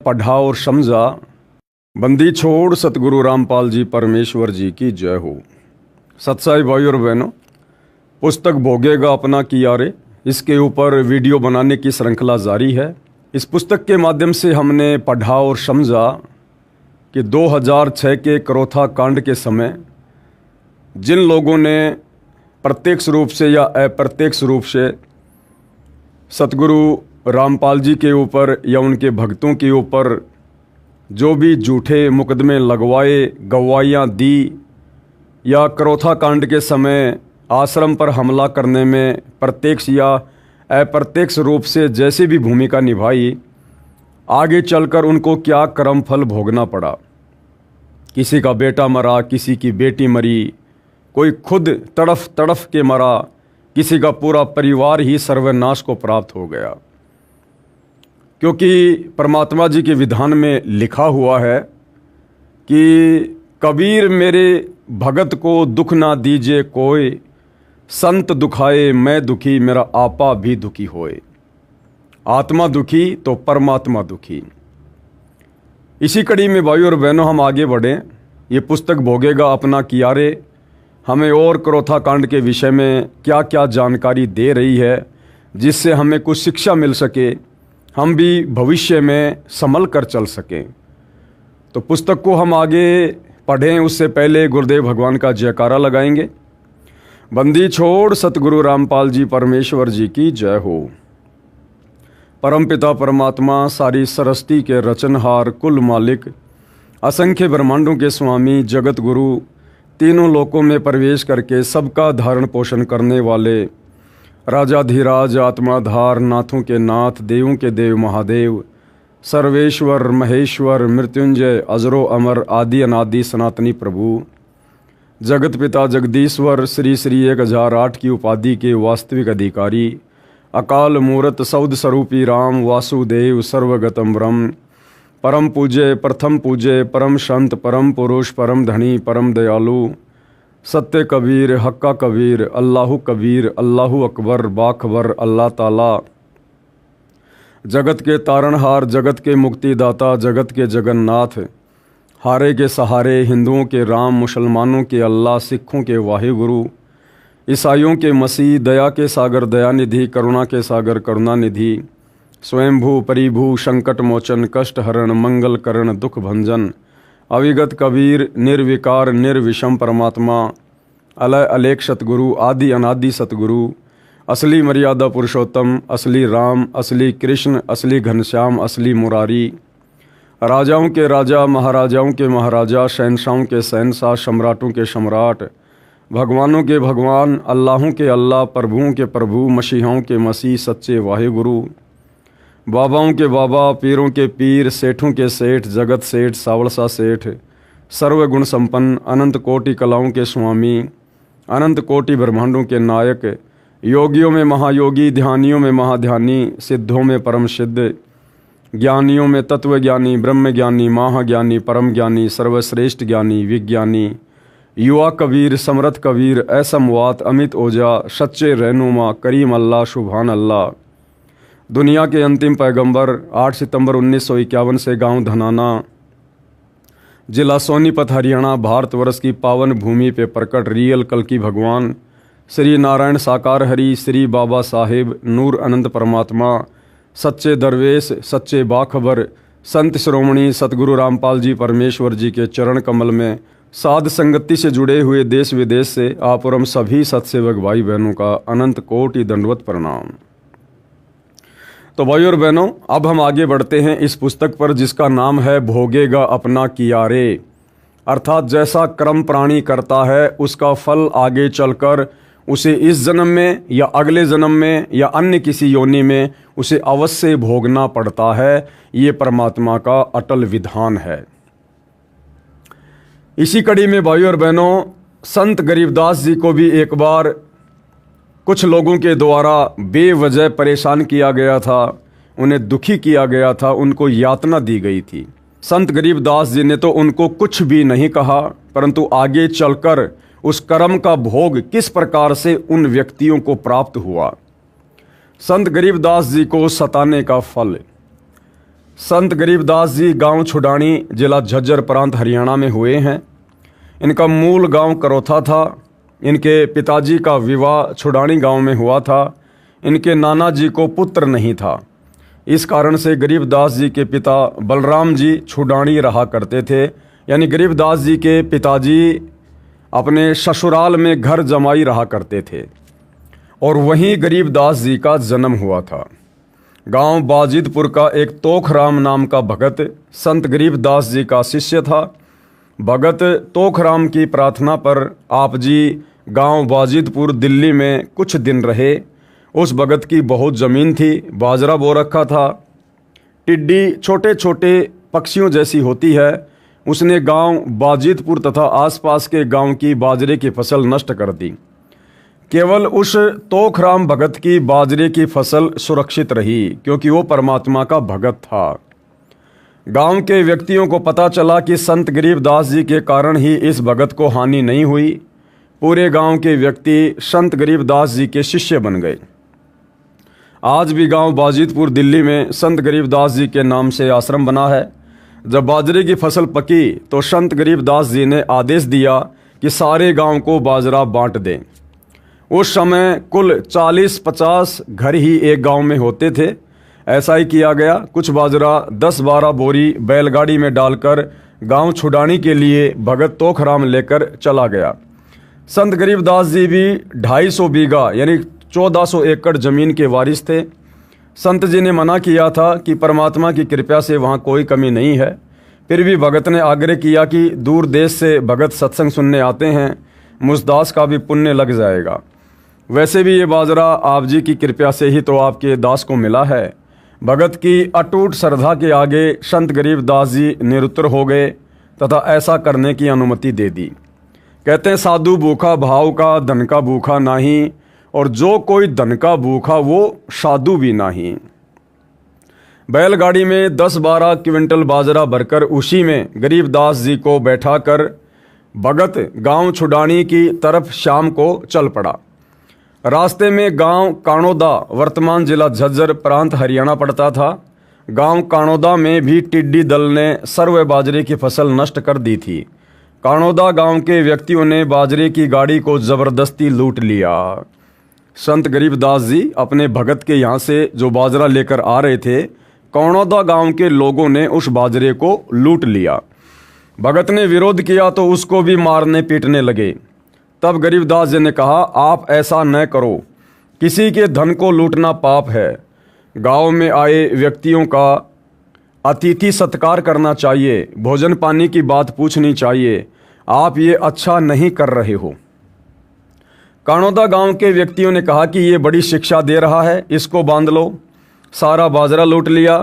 पढ़ा और समझा। बंदी छोड़ सतगुरु रामपाल जी परमेश्वर जी की जय हो। सत्साई भाई और बहनों, पुस्तक भोगेगा अपना किया रे, इसके ऊपर वीडियो बनाने की श्रृंखला जारी है। इस पुस्तक के माध्यम से हमने पढ़ा और समझा कि 2006 के करोथा कांड के समय जिन लोगों ने प्रत्यक्ष रूप से या अप्रत्यक्ष रूप से सतगुरु रामपाल जी के ऊपर या उनके भक्तों के ऊपर जो भी झूठे मुकदमे लगवाए, गवाहियाँ दी, या करोथा कांड के समय आश्रम पर हमला करने में प्रत्यक्ष या अप्रत्यक्ष रूप से जैसे भी भूमिका निभाई, आगे चलकर उनको क्या कर्म फल भोगना पड़ा। किसी का बेटा मरा, किसी की बेटी मरी, कोई खुद तड़फ तड़फ के मरा, किसी का पूरा परिवार ही सर्वनाश को प्राप्त हो गया। क्योंकि परमात्मा जी के विधान में लिखा हुआ है कि कबीर मेरे भगत को दुख ना दीजिए कोई, संत दुखाए मैं दुखी मेरा आपा भी दुखी होए। आत्मा दुखी तो परमात्मा दुखी। इसी कड़ी में भाइयों और बहनों हम आगे बढ़ें। ये पुस्तक भोगेगा अपना किया रे हमें और करोथा कांड के विषय में क्या क्या जानकारी दे रही है, जिससे हमें कुछ शिक्षा मिल सके, हम भी भविष्य में संभल कर चल सकें। तो पुस्तक को हम आगे पढ़ें उससे पहले गुरुदेव भगवान का जयकारा लगाएंगे। बंदी छोड़ सतगुरु रामपाल जी परमेश्वर जी की जय हो। परमपिता परमात्मा सारी सृष्टि के रचनहार, कुल मालिक, असंख्य ब्रह्मांडों के स्वामी, जगत गुरु, तीनों लोकों में प्रवेश करके सबका धारण पोषण करने वाले राजाधिराज, आत्माधार, नाथों के नाथ, देवों के देव महादेव, सर्वेश्वर महेश्वर, मृत्युंजय, अजरो अमर, आदि अनादि सनातनी प्रभु, जगत पिता जगदीश्वर, श्री श्री 1008 की उपाधि के वास्तविक अधिकारी, अकाल मूरत सौद स्वरूपी राम वासुदेव सर्वगतम ब्रह्म, परम पूज्य प्रथम पूज्य परम संत परम पुरुष परम धनी परम दयालु, सत्य कबीर हक्का कबीर, अल्लाहु कबीर, अल्लाहु अकबर बाखबर, अल्लाह ताला, जगत के तारणहार, जगत के मुक्तिदाता, जगत के जगन्नाथ, हारे के सहारे, हिंदुओं के राम, मुसलमानों के अल्लाह, सिखों के वाहिगुरु, ईसाइयों के मसीह, दया के सागर दयानिधि, करुणा के सागर करुणानिधि, स्वयंभू परिभू, संकट मोचन, कष्ट हरण, मंगल करण, दुख भंजन, अविगत कबीर, निर्विकार निर्विषम परमात्मा, अलय अलेख सतगुरु, आदि अनादि सतगुरु, असली मर्यादा पुरुषोत्तम, असली राम, असली कृष्ण, असली घनश्याम, असली मुरारी, राजाओं के राजा, महाराजाओं के महाराजा, शहनशाहों के शहनशाह, सम्राटों के सम्राट, भगवानों के भगवान, अल्लाहों के अल्लाह, प्रभुओं के प्रभु, मसीहाओं के मसीह, सच्चे वाहिगुरु, बाबाओं के बाबा, पीरों के पीर, सेठों के सेठ, जगत सेठ, सावलसा सेठ, सर्वगुण संपन्न, अनंत कोटि कलाओं के स्वामी, अनंत कोटि ब्रह्मांडों के नायक, योगियों में महायोगी, ध्यानियों में महाध्यानी, सिद्धों में परम सिद्ध, ज्ञानियों में तत्वज्ञानी, ब्रह्म ज्ञानी, महाज्ञानी, परम ज्ञानी, सर्वश्रेष्ठ ज्ञानी, विज्ञानी, युवा कबीर, समर्थ कबीर, असमवात, अमित ओझा, सच्चे रहनुमा, करीम अल्लाह, सुभान अल्लाह, दुनिया के अंतिम पैगंबर, 8 सितंबर 1951 से गांव धनाना, जिला सोनीपत, हरियाणा, भारतवर्ष की पावन भूमि पे प्रकट रियल कल की भगवान श्री नारायण साकार हरि, श्री बाबा साहेब, नूर अनंत परमात्मा, सच्चे दरवेश, सच्चे बाखबर, संत श्रोमणी सतगुरु रामपाल जी परमेश्वर जी के चरण कमल में साध संगति से जुड़े हुए देश विदेश से आप और हम सभी सत्सेवक भाई बहनों का अनंत कोटि दंडवत प्रणाम। तो भाई और बहनों, अब हम आगे बढ़ते हैं इस पुस्तक पर जिसका नाम है भोगेगा अपना किया रे। अर्थात जैसा कर्म प्राणी करता है उसका फल आगे चलकर उसे इस जन्म में या अगले जन्म में या अन्य किसी योनि में उसे अवश्य भोगना पड़ता है। ये परमात्मा का अटल विधान है। इसी कड़ी में भाइयों और बहनों, संत गरीबदास जी को भी एक बार कुछ लोगों के द्वारा बेवजह परेशान किया गया था, उन्हें दुखी किया गया था, उनको यातना दी गई थी। संत गरीबदास जी ने तो उनको कुछ भी नहीं कहा, परंतु आगे चलकर उस कर्म का भोग किस प्रकार से उन व्यक्तियों को प्राप्त हुआ। संत गरीबदास जी को सताने का फल। संत गरीबदास जी गांव छुडानी, जिला झज्जर, प्रांत हरियाणा में हुए हैं। इनका मूल गांव करोथा था। इनके पिताजी का विवाह छुडानी गांव में हुआ था। इनके नाना जी को पुत्र नहीं था। इस कारण से गरीबदास जी के पिता बलराम जी छुडानी रहा करते थे। यानी गरीबदास जी के पिताजी अपने ससुराल में घर जमाई रहा करते थे और वहीं गरीबदास जी का जन्म हुआ था। गांव बाजिदपुर का एक तोखराम नाम का भगत संत गरीबदास जी का शिष्य था। भगत तोखराम की प्रार्थना पर आप जी गांव बाजिदपुर दिल्ली में कुछ दिन रहे। उस भगत की बहुत ज़मीन थी, बाजरा बो रखा था। टिड्डी छोटे छोटे पक्षियों जैसी होती है। उसने गांव बाजिदपुर तथा आसपास के गांव की बाजरे की फसल नष्ट कर दी। केवल उस तोखराम भगत की बाजरे की फसल सुरक्षित रही, क्योंकि वो परमात्मा का भगत था। गांव के व्यक्तियों को पता चला कि संत गरीबदास जी के कारण ही इस भगत को हानि नहीं हुई। पूरे गांव के व्यक्ति संत गरीबदास जी के शिष्य बन गए। आज भी गांव बाजिदपुर दिल्ली में संत गरीबदास जी के नाम से आश्रम बना है। जब बाजरे की फसल पकी तो संत गरीबदास जी ने आदेश दिया कि सारे गांव को बाजरा बांट दें। उस समय कुल 40-50 घर ही एक गांव में होते थे। ऐसा ही किया गया। कुछ बाजरा 10-12 बोरी बैलगाड़ी में डालकर गांव छुडानी के लिए भगत तोखराम लेकर चला गया। संत गरीबदास जी भी 250 बीघा यानी 1400 एकड़ ज़मीन के वारिस थे। संत जी ने मना किया था कि परमात्मा की कृपा से वहाँ कोई कमी नहीं है। फिर भी भगत ने आग्रह किया कि दूर देश से भगत सत्संग सुनने आते हैं, मुझदास का भी पुण्य लग जाएगा। वैसे भी ये बाजरा आप जी की कृपा से ही तो आपके दास को मिला है। भगत की अटूट श्रद्धा के आगे संत गरीबदास जी निरुत्तर हो गए तथा ऐसा करने की अनुमति दे दी। कहते हैं, साधु भूखा भाव का, धन का भूखा नहीं, और जो कोई धन का भूखा वो साधु भी नहीं। बैलगाड़ी में 10-12 क्विंटल बाजरा भरकर उसी में गरीबदास जी को बैठाकर भगत गांव छुडानी की तरफ शाम को चल पड़ा। रास्ते में गांव काणोदा, वर्तमान जिला झज्जर, प्रांत हरियाणा पड़ता था। गांव काणोदा में भी टिड्डी दल ने सर्व बाजरे की फसल नष्ट कर दी थी। काणोदा गांव के व्यक्तियों ने बाजरे की गाड़ी को जबरदस्ती लूट लिया। संत गरीबदास जी अपने भगत के यहाँ से जो बाजरा लेकर आ रहे थे, काणोदा गांव के लोगों ने उस बाजरे को लूट लिया। भगत ने विरोध किया तो उसको भी मारने पीटने लगे। तब गरीबदास जी ने कहा, आप ऐसा न करो, किसी के धन को लूटना पाप है। गांव में आए व्यक्तियों का अतिथि सत्कार करना चाहिए, भोजन पानी की बात पूछनी चाहिए। आप ये अच्छा नहीं कर रहे हो। काणोदा गांव के व्यक्तियों ने कहा कि ये बड़ी शिक्षा दे रहा है, इसको बांध लो। सारा बाजरा लूट लिया।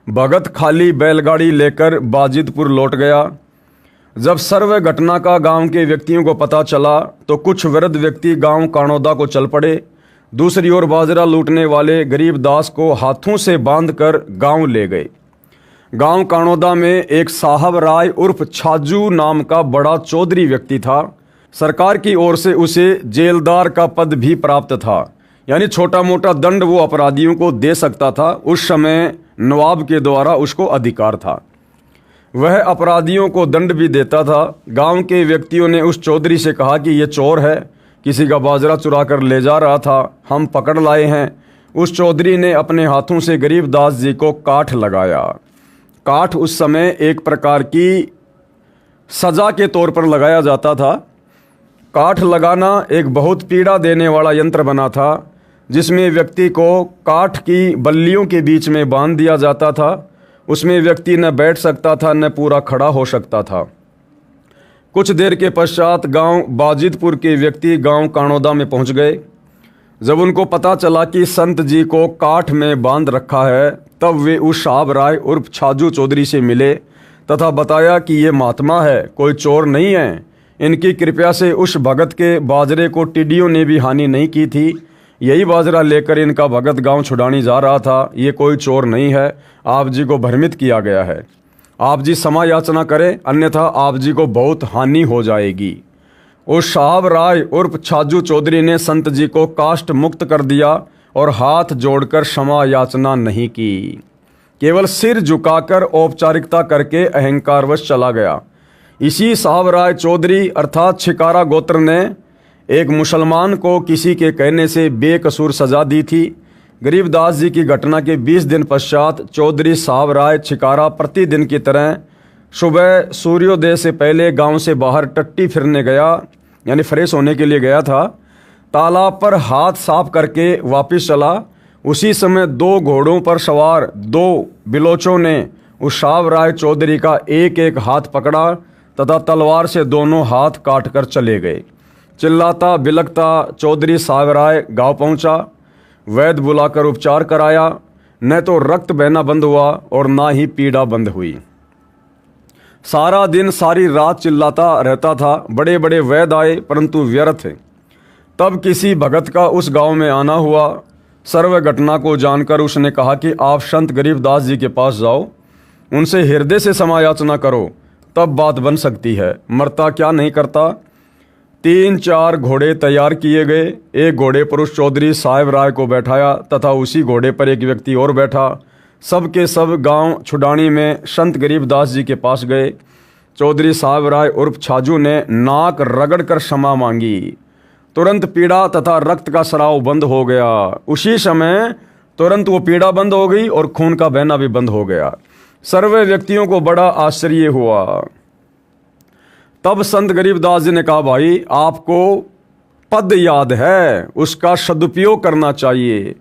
भगत खाली बैलगाड़ी लेकर बाजिदपुर लौट गया। जब सर्व घटना का गांव के व्यक्तियों को पता चला तो कुछ वृद्ध व्यक्ति गांव काणोदा को चल पड़े। दूसरी ओर बाजरा लूटने वाले गरीबदास को हाथों से बांधकर गांव ले गए। गांव काणोदा में एक साहब राय उर्फ छाजू नाम का बड़ा चौधरी व्यक्ति था। सरकार की ओर से उसे जेलदार का पद भी प्राप्त था, यानी छोटा मोटा दंड वो अपराधियों को दे सकता था। उस समय नवाब के द्वारा उसको अधिकार था। वह अपराधियों को दंड भी देता था। गांव के व्यक्तियों ने उस चौधरी से कहा कि ये चोर है, किसी का बाजरा चुरा कर ले जा रहा था, हम पकड़ लाए हैं। उस चौधरी ने अपने हाथों से गरीबदास जी को काठ लगाया। काठ उस समय एक प्रकार की सजा के तौर पर लगाया जाता था। काठ लगाना एक बहुत पीड़ा देने वाला यंत्र बना था, जिसमें व्यक्ति को काठ की बल्लियों के बीच में बांध दिया जाता था। उसमें व्यक्ति न बैठ सकता था न पूरा खड़ा हो सकता था। कुछ देर के पश्चात गांव बाजिदपुर के व्यक्ति गांव काणोदा में पहुंच गए। जब उनको पता चला कि संत जी को काठ में बांध रखा है, तब वे उस साहब राय उर्फ छाजू चौधरी से मिले तथा बताया कि ये महात्मा है, कोई चोर नहीं है। इनकी कृपा से उस भगत के बाजरे को टिड्डियों ने भी हानि नहीं की थी। यही बाजरा लेकर इनका भगत गांव छुडानी जा रहा था। ये कोई चोर नहीं है। आप जी को भ्रमित किया गया है। आप जी क्षमा याचना करें, अन्यथा आप जी को बहुत हानि हो जाएगी। उस साहब राय उर्फ छाजू चौधरी ने संत जी को काष्ट मुक्त कर दिया और हाथ जोड़कर क्षमा याचना नहीं की केवल सिर झुकाकर औपचारिकता करके अहंकारवश चला गया। इसी साहब राय चौधरी अर्थात छिकारा गोत्र ने एक मुसलमान को किसी के कहने से बेकसूर सजा दी थी। गरीबदास जी की घटना के 20 दिन पश्चात चौधरी साहब राय छिकारा प्रतिदिन की तरह सुबह सूर्योदय से पहले गांव से बाहर टट्टी फिरने गया, यानी फ्रेश होने के लिए गया था। तालाब पर हाथ साफ करके वापस चला। उसी समय 2 घोड़ों पर सवार 2 बिलोचों ने उस साहब राय चौधरी का एक एक हाथ पकड़ा तथा तलवार से दोनों हाथ काट कर चले गए। चिल्लाता बिलखता चौधरी साहब राय गांव पहुंचा। वैद्य बुलाकर उपचार कराया। न तो रक्त बहना बंद हुआ और ना ही पीड़ा बंद हुई। सारा दिन सारी रात चिल्लाता रहता था। बड़े बड़े वैद्य आए परंतु व्यर्थ। तब किसी भगत का उस गांव में आना हुआ। सर्व घटना को जानकर उसने कहा कि आप संत गरीबदास जी के पास जाओ, उनसे हृदय से समायाचना करो, तब बात बन सकती है। मरता क्या नहीं करता। 3-4 घोड़े तैयार किए गए। एक घोड़े पर उस चौधरी साहब राय को बैठाया तथा उसी घोड़े पर एक व्यक्ति और बैठा। सब के सब गांव छुडानी में संत गरीबदास जी के पास गए। चौधरी साहब राय उर्फ छाजू ने नाक रगड़ कर क्षमा मांगी। तुरंत पीड़ा तथा रक्त का स्राव बंद हो गया। उसी समय तुरंत वो पीड़ा बंद हो गई और खून का बहना भी बंद हो गया। सर्वे व्यक्तियों को बड़ा आश्चर्य हुआ। तब संत गरीबदास जी ने कहा, भाई आपको पद याद है, उसका सदुपयोग करना चाहिए।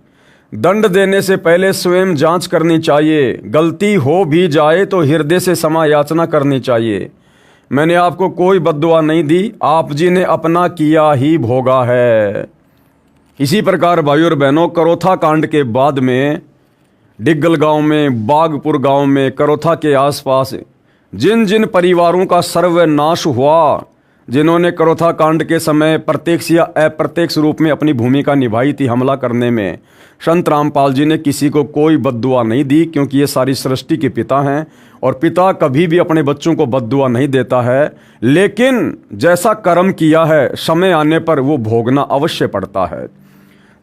दंड देने से पहले स्वयं जांच करनी चाहिए। गलती हो भी जाए तो हृदय से क्षमा याचना करनी चाहिए। मैंने आपको कोई बद्दुआ नहीं दी, आप जी ने अपना किया ही भोगा है। इसी प्रकार भाइयों और बहनों, करोथा कांड के बाद में डिग्गल गांव में, बागपुर गांव में, करोथा के आसपास जिन जिन परिवारों का सर्वनाश हुआ, जिन्होंने करोथा कांड के समय प्रत्यक्ष या अप्रत्यक्ष रूप में अपनी भूमिका निभाई थी हमला करने में, संत रामपाल जी ने किसी को कोई बद्दुआ नहीं दी, क्योंकि ये सारी सृष्टि के पिता हैं और पिता कभी भी अपने बच्चों को बद्दुआ नहीं देता है। लेकिन जैसा कर्म किया है समय आने पर वो भोगना अवश्य पड़ता है।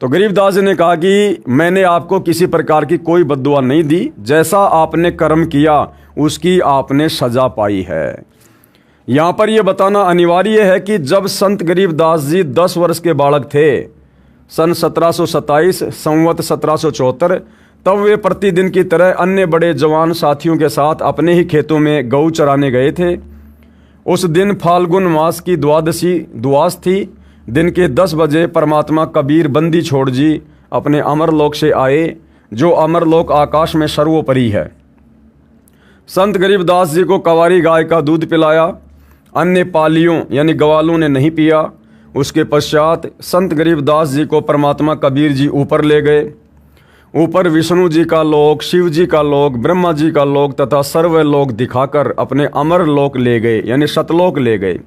तो गरीबदास जी ने कहा कि मैंने आपको किसी प्रकार की कोई बद्दुआ नहीं दी, जैसा आपने कर्म किया उसकी आपने सजा पाई है। यहाँ पर यह बताना अनिवार्य है कि जब संत गरीबदास जी 10 वर्ष के बालक थे, सन 1727 संवत 1774, तब वे प्रतिदिन की तरह अन्य बड़े जवान साथियों के साथ अपने ही खेतों में गऊ चराने गए थे। उस दिन फाल्गुन मास की द्वादशी द्वास थी। दिन के 10 बजे परमात्मा कबीर बंदी छोड़ जी अपने अमरलोक से आए, जो अमरलोक आकाश में सर्वोपरि है। संत गरीबदास जी को कवारी गाय का दूध पिलाया, अन्य पालियों यानी ग्वालों ने नहीं पिया। उसके पश्चात संत गरीबदास जी को परमात्मा कबीर जी ऊपर ले गए। ऊपर विष्णु जी का लोक, शिव जी का लोक, ब्रह्मा जी का लोक तथा सर्वलोक दिखाकर अपने अमर लोक ले गए, यानी सतलोक ले गए।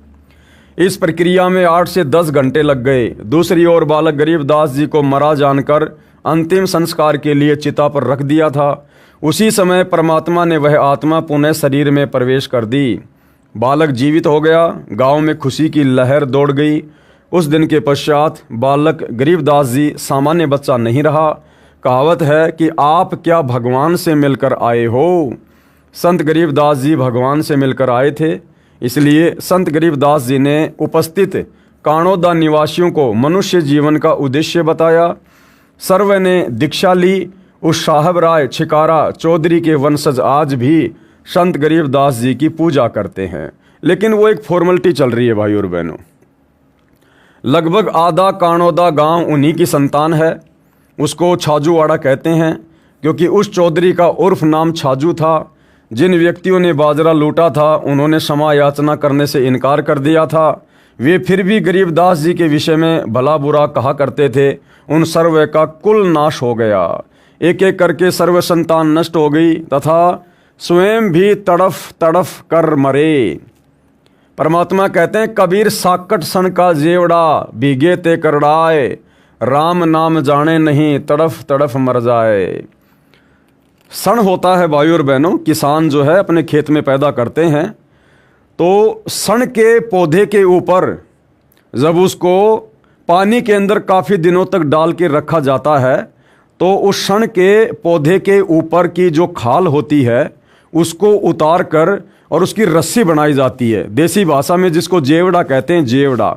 इस प्रक्रिया में 8 से 10 घंटे लग गए। दूसरी ओर बालक गरीबदास जी को मरा जानकर अंतिम संस्कार के लिए चिता पर रख दिया था। उसी समय परमात्मा ने वह आत्मा पुनः शरीर में प्रवेश कर दी। बालक जीवित हो गया। गांव में खुशी की लहर दौड़ गई। उस दिन के पश्चात बालक गरीबदास जी सामान्य बच्चा नहीं रहा। कहावत है कि आप क्या भगवान से मिलकर आए हो। संत गरीबदास जी भगवान से मिलकर आए थे। इसलिए संत गरीबदास जी ने उपस्थित काणोदा निवासियों को मनुष्य जीवन का उद्देश्य बताया। सर्व ने दीक्षा ली। उस साहब राय छिकारा चौधरी के वंशज आज भी संत गरीबदास जी की पूजा करते हैं, लेकिन वो एक फॉर्मेलिटी चल रही है भाई और बहनों। लगभग आधा काणोदा गांव उन्हीं की संतान है। उसको छाजूवाड़ा कहते हैं, क्योंकि उस चौधरी का उर्फ नाम छाजू था। जिन व्यक्तियों ने बाजरा लूटा था उन्होंने क्षमा याचना करने से इनकार कर दिया था। वे फिर भी गरीबदास जी के विषय में भला बुरा कहा करते थे। उन सर्व का कुल नाश हो गया। एक एक करके सर्व संतान नष्ट हो गई तथा स्वयं भी तड़फ तड़फ कर मरे। परमात्मा कहते हैं, कबीर साकट सन का जेवड़ा भीगे ते करड़ाए, राम नाम जाने नहीं तड़फ तड़फ मर जाए। सन होता है भाइयों और बहनों, किसान जो है अपने खेत में पैदा करते हैं, तो सन के पौधे के ऊपर जब उसको पानी के अंदर काफ़ी दिनों तक डाल के रखा जाता है तो उस क्षण के पौधे के ऊपर की जो खाल होती है उसको उतार कर और उसकी रस्सी बनाई जाती है, देसी भाषा में जिसको जेवड़ा कहते हैं, जेवड़ा।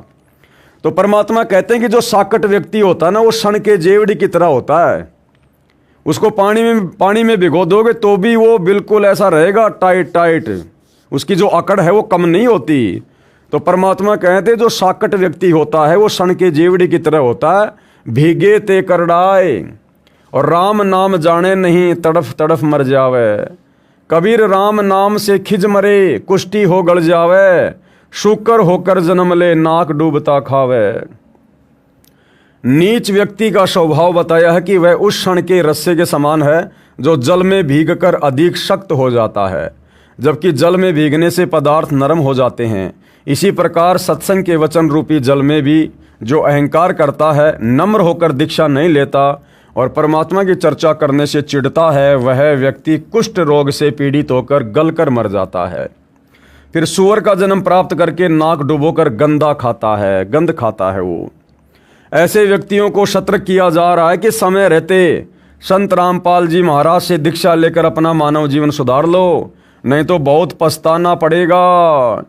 तो परमात्मा कहते हैं कि जो साकट व्यक्ति होता है ना, वो क्षण के जेवड़ी की तरह होता है। उसको पानी में भिगो दोगे तो भी वो बिल्कुल ऐसा रहेगा, टाइट टाइट, उसकी जो अकड़ है वो कम नहीं होती। तो परमात्मा कहते हैं जो साकट व्यक्ति होता है वो क्षण के जेवड़ी की तरह होता है। भीगे ते करड़ाए और राम नाम जाने नहीं, तड़फ तड़फ मर जावे। कबीर राम नाम से खिज मरे, कुष्टी हो गड़ जावे। शुकर होकर जन्म ले, नाक डूबता खावे। नीच व्यक्ति का स्वभाव बताया है कि वह उस क्षण के रस्से के समान है जो जल में भीगकर अधिक सख्त हो जाता है, जबकि जल में भीगने से पदार्थ नरम हो जाते हैं। इसी प्रकार सत्संग के वचन रूपी जल में भी जो अहंकार करता है, नम्र होकर दीक्षा नहीं लेता और परमात्मा की चर्चा करने से चिढ़ता है, वह व्यक्ति कुष्ठ रोग से पीड़ित होकर गलकर मर जाता है। फिर सूअर का जन्म प्राप्त करके नाक डुबोकर गंदा खाता है, गंध खाता है वो। ऐसे व्यक्तियों को सतर्क किया जा रहा है कि समय रहते संत रामपाल जी महाराज से दीक्षा लेकर अपना मानव जीवन सुधार लो, नहीं तो बहुत पछताना पड़ेगा।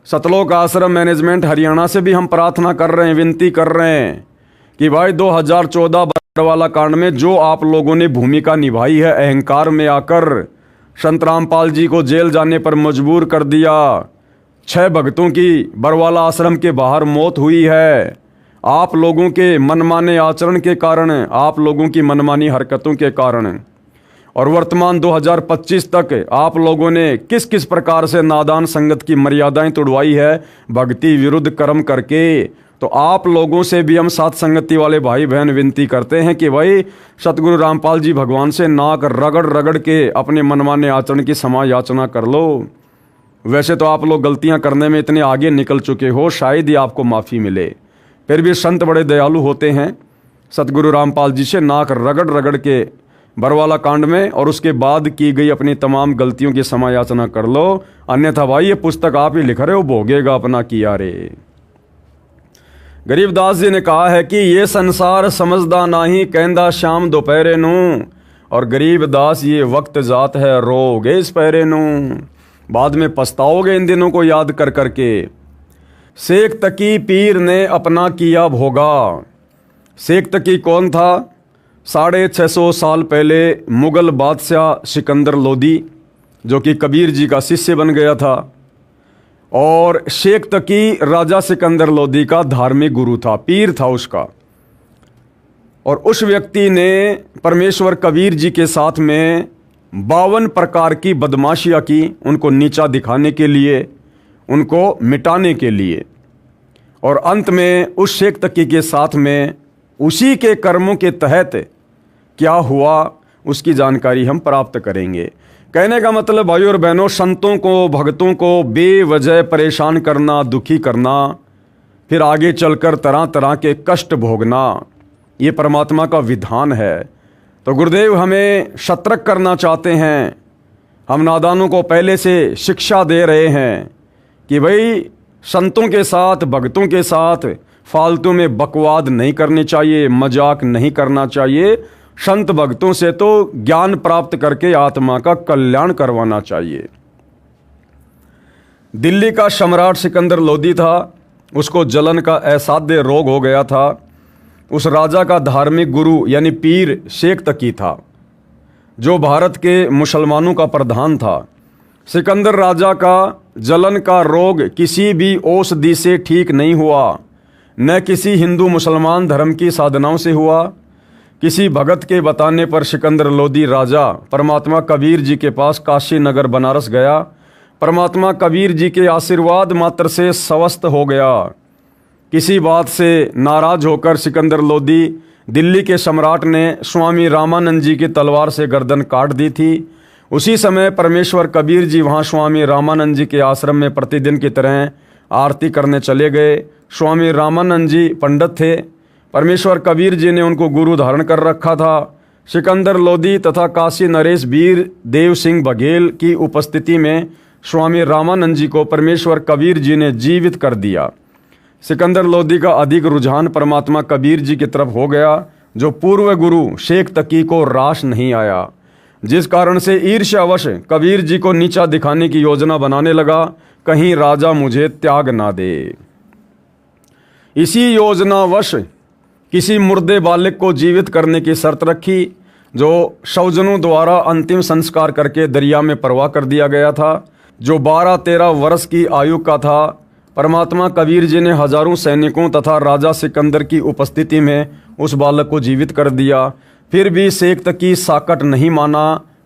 सतलोक आश्रम मैनेजमेंट हरियाणा से भी हम प्रार्थना कर रहे हैं, विनती कर रहे हैं कि भाई 2014 बरवाला कांड में जो आप लोगों ने भूमिका निभाई है, अहंकार में आकर संत रामपाल जी को जेल जाने पर मजबूर कर दिया, 6 भक्तों की बरवाला आश्रम के बाहर मौत हुई है, आप लोगों के मनमाने आचरण के कारण, आप लोगों की मनमानी हरकतों के कारण। और वर्तमान 2025 तक आप लोगों ने किस किस प्रकार से नादान संगत की मर्यादाएं तोड़वाई है, भक्ति विरुद्ध कर्म करके। तो आप लोगों से भी हम साथ संगति वाले भाई बहन विनती करते हैं कि भाई सतगुरु रामपाल जी भगवान से नाक रगड़ रगड़ के अपने मनमाने आचरण की क्षमा याचना कर लो। वैसे तो आप लोग गलतियां करने में इतने आगे निकल चुके हो, शायद ही आपको माफ़ी मिले। फिर भी संत बड़े दयालु होते हैं, सतगुरु रामपाल जी से नाक रगड़ रगड़ के बरवाला कांड में और उसके बाद की गई अपनी तमाम गलतियों की क्षमा याचना कर लो, अन्यथा भाई ये पुस्तक आप ही लिख रहे हो, भोगेगा अपना किया रे। गरीबदास जी ने कहा है कि ये संसार समझदा नाही, कहंदा शाम दोपहरे नू। और गरीबदास ये वक्त जात है, रोगे इस पहरे नू, बाद में पछताओगे इन दिनों को याद कर करके। शेख तकी पीर ने अपना किया भोगा। शेख तकी कौन था? 650 साल पहले मुग़ल बादशाह सिकंदर लोदी, जो कि कबीर जी का शिष्य बन गया था, और शेख तकी राजा सिकंदर लोदी का धार्मिक गुरु था, पीर था उसका। और उस व्यक्ति ने परमेश्वर कबीर जी के साथ में 52 प्रकार की बदमाशियाँ की, उनको नीचा दिखाने के लिए, उनको मिटाने के लिए। और अंत में उस शेख तकी के साथ में उसी के कर्मों के तहत क्या हुआ उसकी जानकारी हम प्राप्त करेंगे। कहने का मतलब भाइयों और बहनों, संतों को, भक्तों को बेवजह परेशान करना, दुखी करना, फिर आगे चलकर तरह तरह के कष्ट भोगना, ये परमात्मा का विधान है। तो गुरुदेव हमें सतर्क करना चाहते हैं। हम नादानों को पहले से शिक्षा दे रहे हैं कि भाई संतों के साथ, भक्तों के साथ फालतू में बकवाद नहीं करनी चाहिए, मजाक नहीं करना चाहिए। संत भक्तों से तो ज्ञान प्राप्त करके आत्मा का कल्याण करवाना चाहिए। दिल्ली का सम्राट सिकंदर लोदी था, उसको जलन का असाध्य रोग हो गया था। उस राजा का धार्मिक गुरु यानी पीर शेख तकी था, जो भारत के मुसलमानों का प्रधान था। सिकंदर राजा का जलन का रोग किसी भी औषधि से ठीक नहीं हुआ, न किसी हिंदू मुसलमान धर्म की साधनाओं से हुआ। किसी भगत के बताने पर सिकंदर लोदी राजा परमात्मा कबीर जी के पास काशी नगर बनारस गया। परमात्मा कबीर जी के आशीर्वाद मात्र से स्वस्थ हो गया। किसी बात से नाराज होकर सिकंदर लोदी दिल्ली के सम्राट ने स्वामी रामानंद जी की तलवार से गर्दन काट दी थी। उसी समय परमेश्वर कबीर जी वहाँ स्वामी रामानंद जी के आश्रम में प्रतिदिन की तरह आरती करने चले गए। स्वामी रामानंद जी पंडित थे, परमेश्वर कबीर जी ने उनको गुरु धारण कर रखा था। सिकंदर लोदी तथा काशी नरेश वीर देव सिंह बघेल की उपस्थिति में स्वामी रामानंद जी को परमेश्वर कबीर जी ने जीवित कर दिया। सिकंदर लोदी का अधिक रुझान परमात्मा कबीर जी की तरफ हो गया। जो पूर्व गुरु शेख तकी को रास नहीं आया, जिस कारण से ईर्ष्यावश कबीर जी को नीचा दिखाने की योजना बनाने लगा, कहीं राजा मुझे त्याग ना दे। इसी योजनावश किसी मुर्दे बालक को जीवित करने की शर्त रखी, जो शवजनों द्वारा अंतिम संस्कार करके दरिया में प्रवाह कर दिया गया था, जो 12-13 वर्ष की आयु का था। परमात्मा कबीर जी ने हजारों सैनिकों तथा राजा सिकंदर की उपस्थिति में उस बालक को जीवित कर दिया। फिर भी शेख तकी साकट नहीं माना।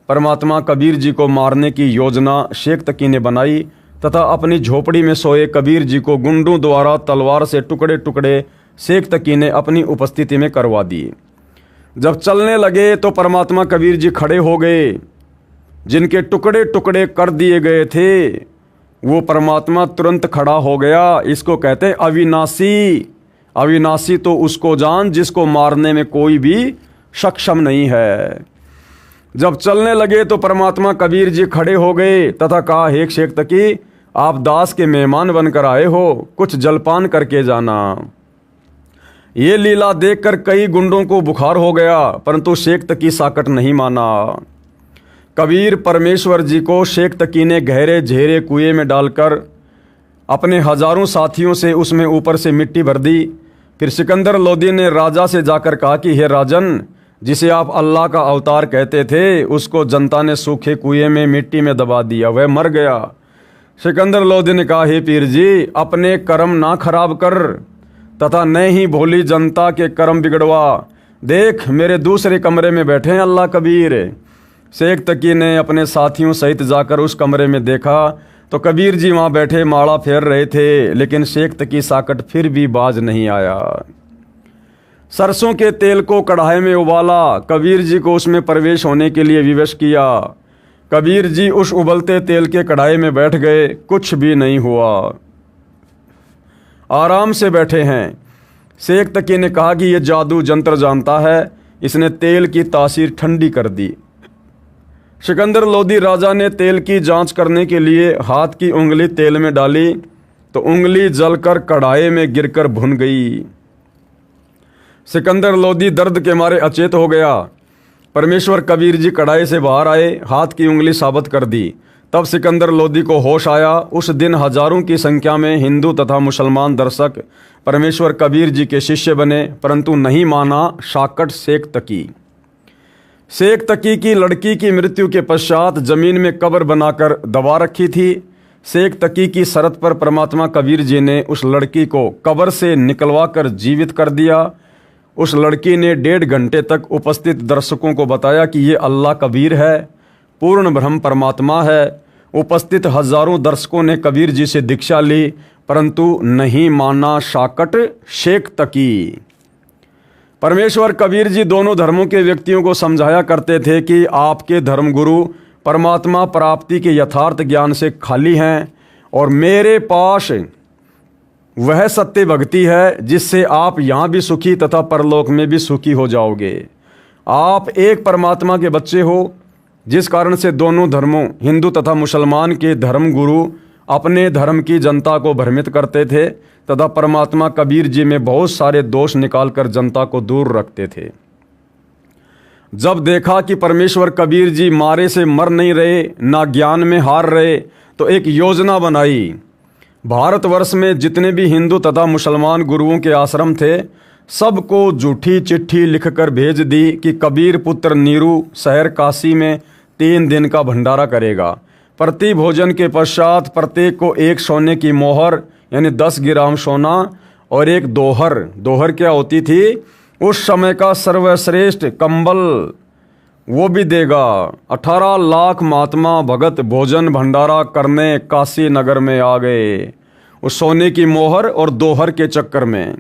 परमात्मा कबीर जी को मारने की योजना शेख तकी ने बनाई तथा अपनी झोपड़ी में सोए कबीर जी को गुंडों द्वारा तलवार से टुकड़े टुकड़े शेख तकी ने अपनी उपस्थिति में करवा दिए। जब चलने लगे तो परमात्मा कबीर जी खड़े हो गए। जिनके टुकड़े टुकड़े कर दिए गए थे वो परमात्मा तुरंत खड़ा हो गया। इसको कहते हैं अविनाशी। अविनाशी तो उसको जान जिसको मारने में कोई भी सक्षम नहीं है। जब चलने लगे तो परमात्मा कबीर जी खड़े हो गए तथा कहा, हे शेख तकी, आप दास के मेहमान बनकर आए हो, कुछ जलपान करके जाना। ये लीला देखकर कई गुंडों को बुखार हो गया, परंतु शेख तकी साकट नहीं माना। कबीर परमेश्वर जी को शेख तकी ने गहरे झेरे कुएं में डालकर अपने हजारों साथियों से उसमें ऊपर से मिट्टी भर दी। फिर सिकंदर लोदी ने राजा से जाकर कहा कि हे राजन, जिसे आप अल्लाह का अवतार कहते थे, उसको जनता ने सूखे कुएं में मिट्टी में दबा दिया, वह मर गया। सिकंदर लोदी ने कहा, हे पीर जी, अपने कर्म ना खराब कर तथा न ही भोली जनता के कर्म बिगड़वा। देख, मेरे दूसरे कमरे में बैठे हैं अल्लाह कबीर। शेख तकी ने अपने साथियों सहित जाकर उस कमरे में देखा तो कबीर जी वहाँ बैठे माड़ा फेर रहे थे, लेकिन शेख तकी साकट फिर भी बाज नहीं आया। सरसों के तेल को कढ़ाई में उबाला, कबीर जी को उसमें प्रवेश होने के लिए विवश किया। कबीर जी उस उबलते तेल के कढ़ाई में बैठ गए, कुछ भी नहीं हुआ, आराम से बैठे हैं। शेख तकी ने कहा कि यह जादू जंत्र जानता है, इसने तेल की तासीर ठंडी कर दी। सिकंदर लोदी राजा ने तेल की जांच करने के लिए हाथ की उंगली तेल में डाली तो उंगली जलकर कढ़ाई में गिरकर भुन गई। सिकंदर लोदी दर्द के मारे अचेत हो गया। परमेश्वर कबीर जी कढ़ाई से बाहर आए, हाथ की उंगली साबित कर दी। तब सिकंदर लोदी को होश आया। उस दिन हजारों की संख्या में हिंदू तथा मुसलमान दर्शक परमेश्वर कबीर जी के शिष्य बने, परंतु नहीं माना साकट शेख तकी। शेख तकी की लड़की की मृत्यु के पश्चात जमीन में कब्र बनाकर दबा रखी थी। शेख तकी की शर्त पर परमात्मा कबीर जी ने उस लड़की को कब्र से निकलवा कर जीवित कर दिया। उस लड़की ने 1.5 घंटे तक उपस्थित दर्शकों को बताया कि ये अल्लाह कबीर है, पूर्ण ब्रह्म परमात्मा है। उपस्थित हजारों दर्शकों ने कबीर जी से दीक्षा ली, परंतु नहीं माना साकट शेख तकी। परमेश्वर कबीर जी दोनों धर्मों के व्यक्तियों को समझाया करते थे कि आपके धर्मगुरु परमात्मा प्राप्ति के यथार्थ ज्ञान से खाली हैं और मेरे पास वह सत्य भक्ति है जिससे आप यहाँ भी सुखी तथा परलोक में भी सुखी हो जाओगे। आप एक परमात्मा के बच्चे हो, जिस कारण से दोनों धर्मों हिंदू तथा मुसलमान के धर्मगुरु अपने धर्म की जनता को भ्रमित करते थे तथा परमात्मा कबीर जी में बहुत सारे दोष निकालकर जनता को दूर रखते थे। जब देखा कि परमेश्वर कबीर जी मारे से मर नहीं रहे, ना ज्ञान में हार रहे, तो एक योजना बनाई। भारतवर्ष में जितने भी हिंदू तथा मुसलमान गुरुओं के आश्रम थे, सबको झूठी चिट्ठी लिखकर भेज दी कि कबीर पुत्र नीरू शहर काशी में 3 दिन का भंडारा करेगा। प्रति भोजन के पश्चात प्रत्येक को एक सोने की मोहर यानी 10 ग्राम सोना और एक दोहर, दोहर क्या होती थी उस समय का सर्वश्रेष्ठ कंबल, वो भी देगा। 18 लाख महात्मा भगत भोजन भंडारा करने काशी नगर में आ गए, उस सोने की मोहर और दोहर के चक्कर में।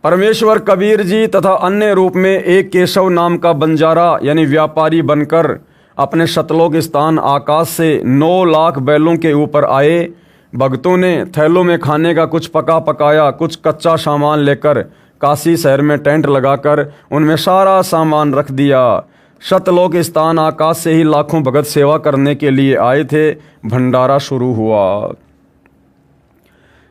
परमेश्वर कबीर जी तथा अन्य रूप में एक केशव नाम का बंजारा यानी व्यापारी बनकर अपने शतलोक स्थान आकाश से 9 लाख बैलों के ऊपर आए। भक्तों ने थैलों में खाने का कुछ पका पकाया, कुछ कच्चा सामान लेकर काशी शहर में टेंट लगाकर उनमें सारा सामान रख दिया। शतलोक स्थान आकाश से ही लाखों भगत सेवा करने के लिए आए थे। भंडारा शुरू हुआ।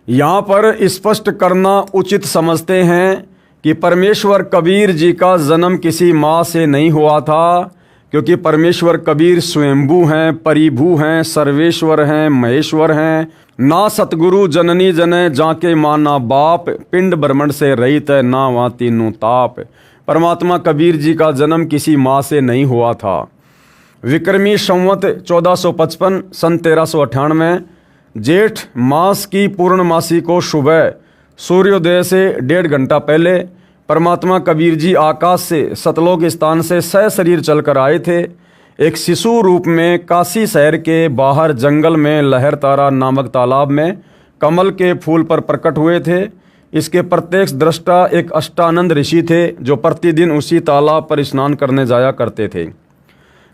यहाँ पर स्पष्ट करना उचित समझते हैं कि परमेश्वर कबीर जी का जन्म किसी माँ से नहीं हुआ था, क्योंकि परमेश्वर कबीर स्वयंभू हैं, परिभू हैं, सर्वेश्वर हैं, महेश्वर हैं। ना सतगुरु जननी जने जाके माना बाप, पिंड ब्रह्मंड से रहित है ना वहाँ तीनों ताप। परमात्मा कबीर जी का जन्म किसी माँ से नहीं हुआ था। विक्रमी संवत 1455 सन 1398 जेठ मास की पूर्णमासी को सुबह सूर्योदय से 1.5 घंटा पहले परमात्मा कबीर जी आकाश से सतलोक स्थान से सशरीर चलकर आए थे। एक शिशु रूप में काशी शहर के बाहर जंगल में लहर तारा नामक तालाब में कमल के फूल पर प्रकट हुए थे। इसके प्रत्यक्ष दृष्टा एक अष्टानंद ऋषि थे जो प्रतिदिन उसी तालाब पर स्नान करने जाया करते थे।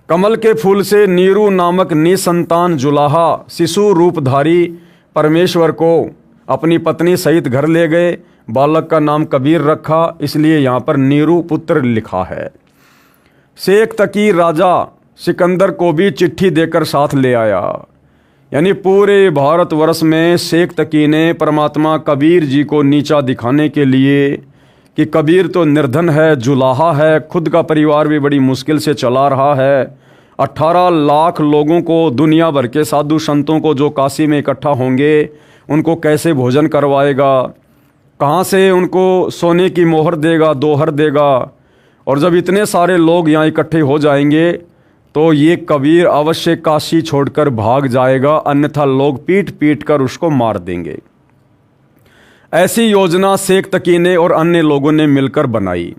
कमल के फूल से नीरू नामक निसंतान जुलाहा शिशु रूपधारी परमेश्वर को अपनी पत्नी सहित घर ले गए। बालक का नाम कबीर रखा, इसलिए यहाँ पर नीरू पुत्र लिखा है। शेख तकी राजा सिकंदर को भी चिट्ठी देकर साथ ले आया। यानी पूरे भारतवर्ष में शेख तकी ने परमात्मा कबीर जी को नीचा दिखाने के लिए कि कबीर तो निर्धन है, जुलाहा है, खुद का परिवार भी बड़ी मुश्किल से चला रहा है। 18 लाख लोगों को, दुनिया भर के साधु संतों को जो काशी में इकट्ठा होंगे, उनको कैसे भोजन करवाएगा, कहाँ से उनको सोने की मोहर देगा, दोहर देगा। और जब इतने सारे लोग यहाँ इकट्ठे हो जाएंगे तो ये कबीर अवश्य काशी छोड़कर भाग जाएगा, अन्यथा लोग पीट पीट कर उसको मार देंगे। ऐसी योजना शेख तकी ने और अन्य लोगों ने मिलकर बनाई।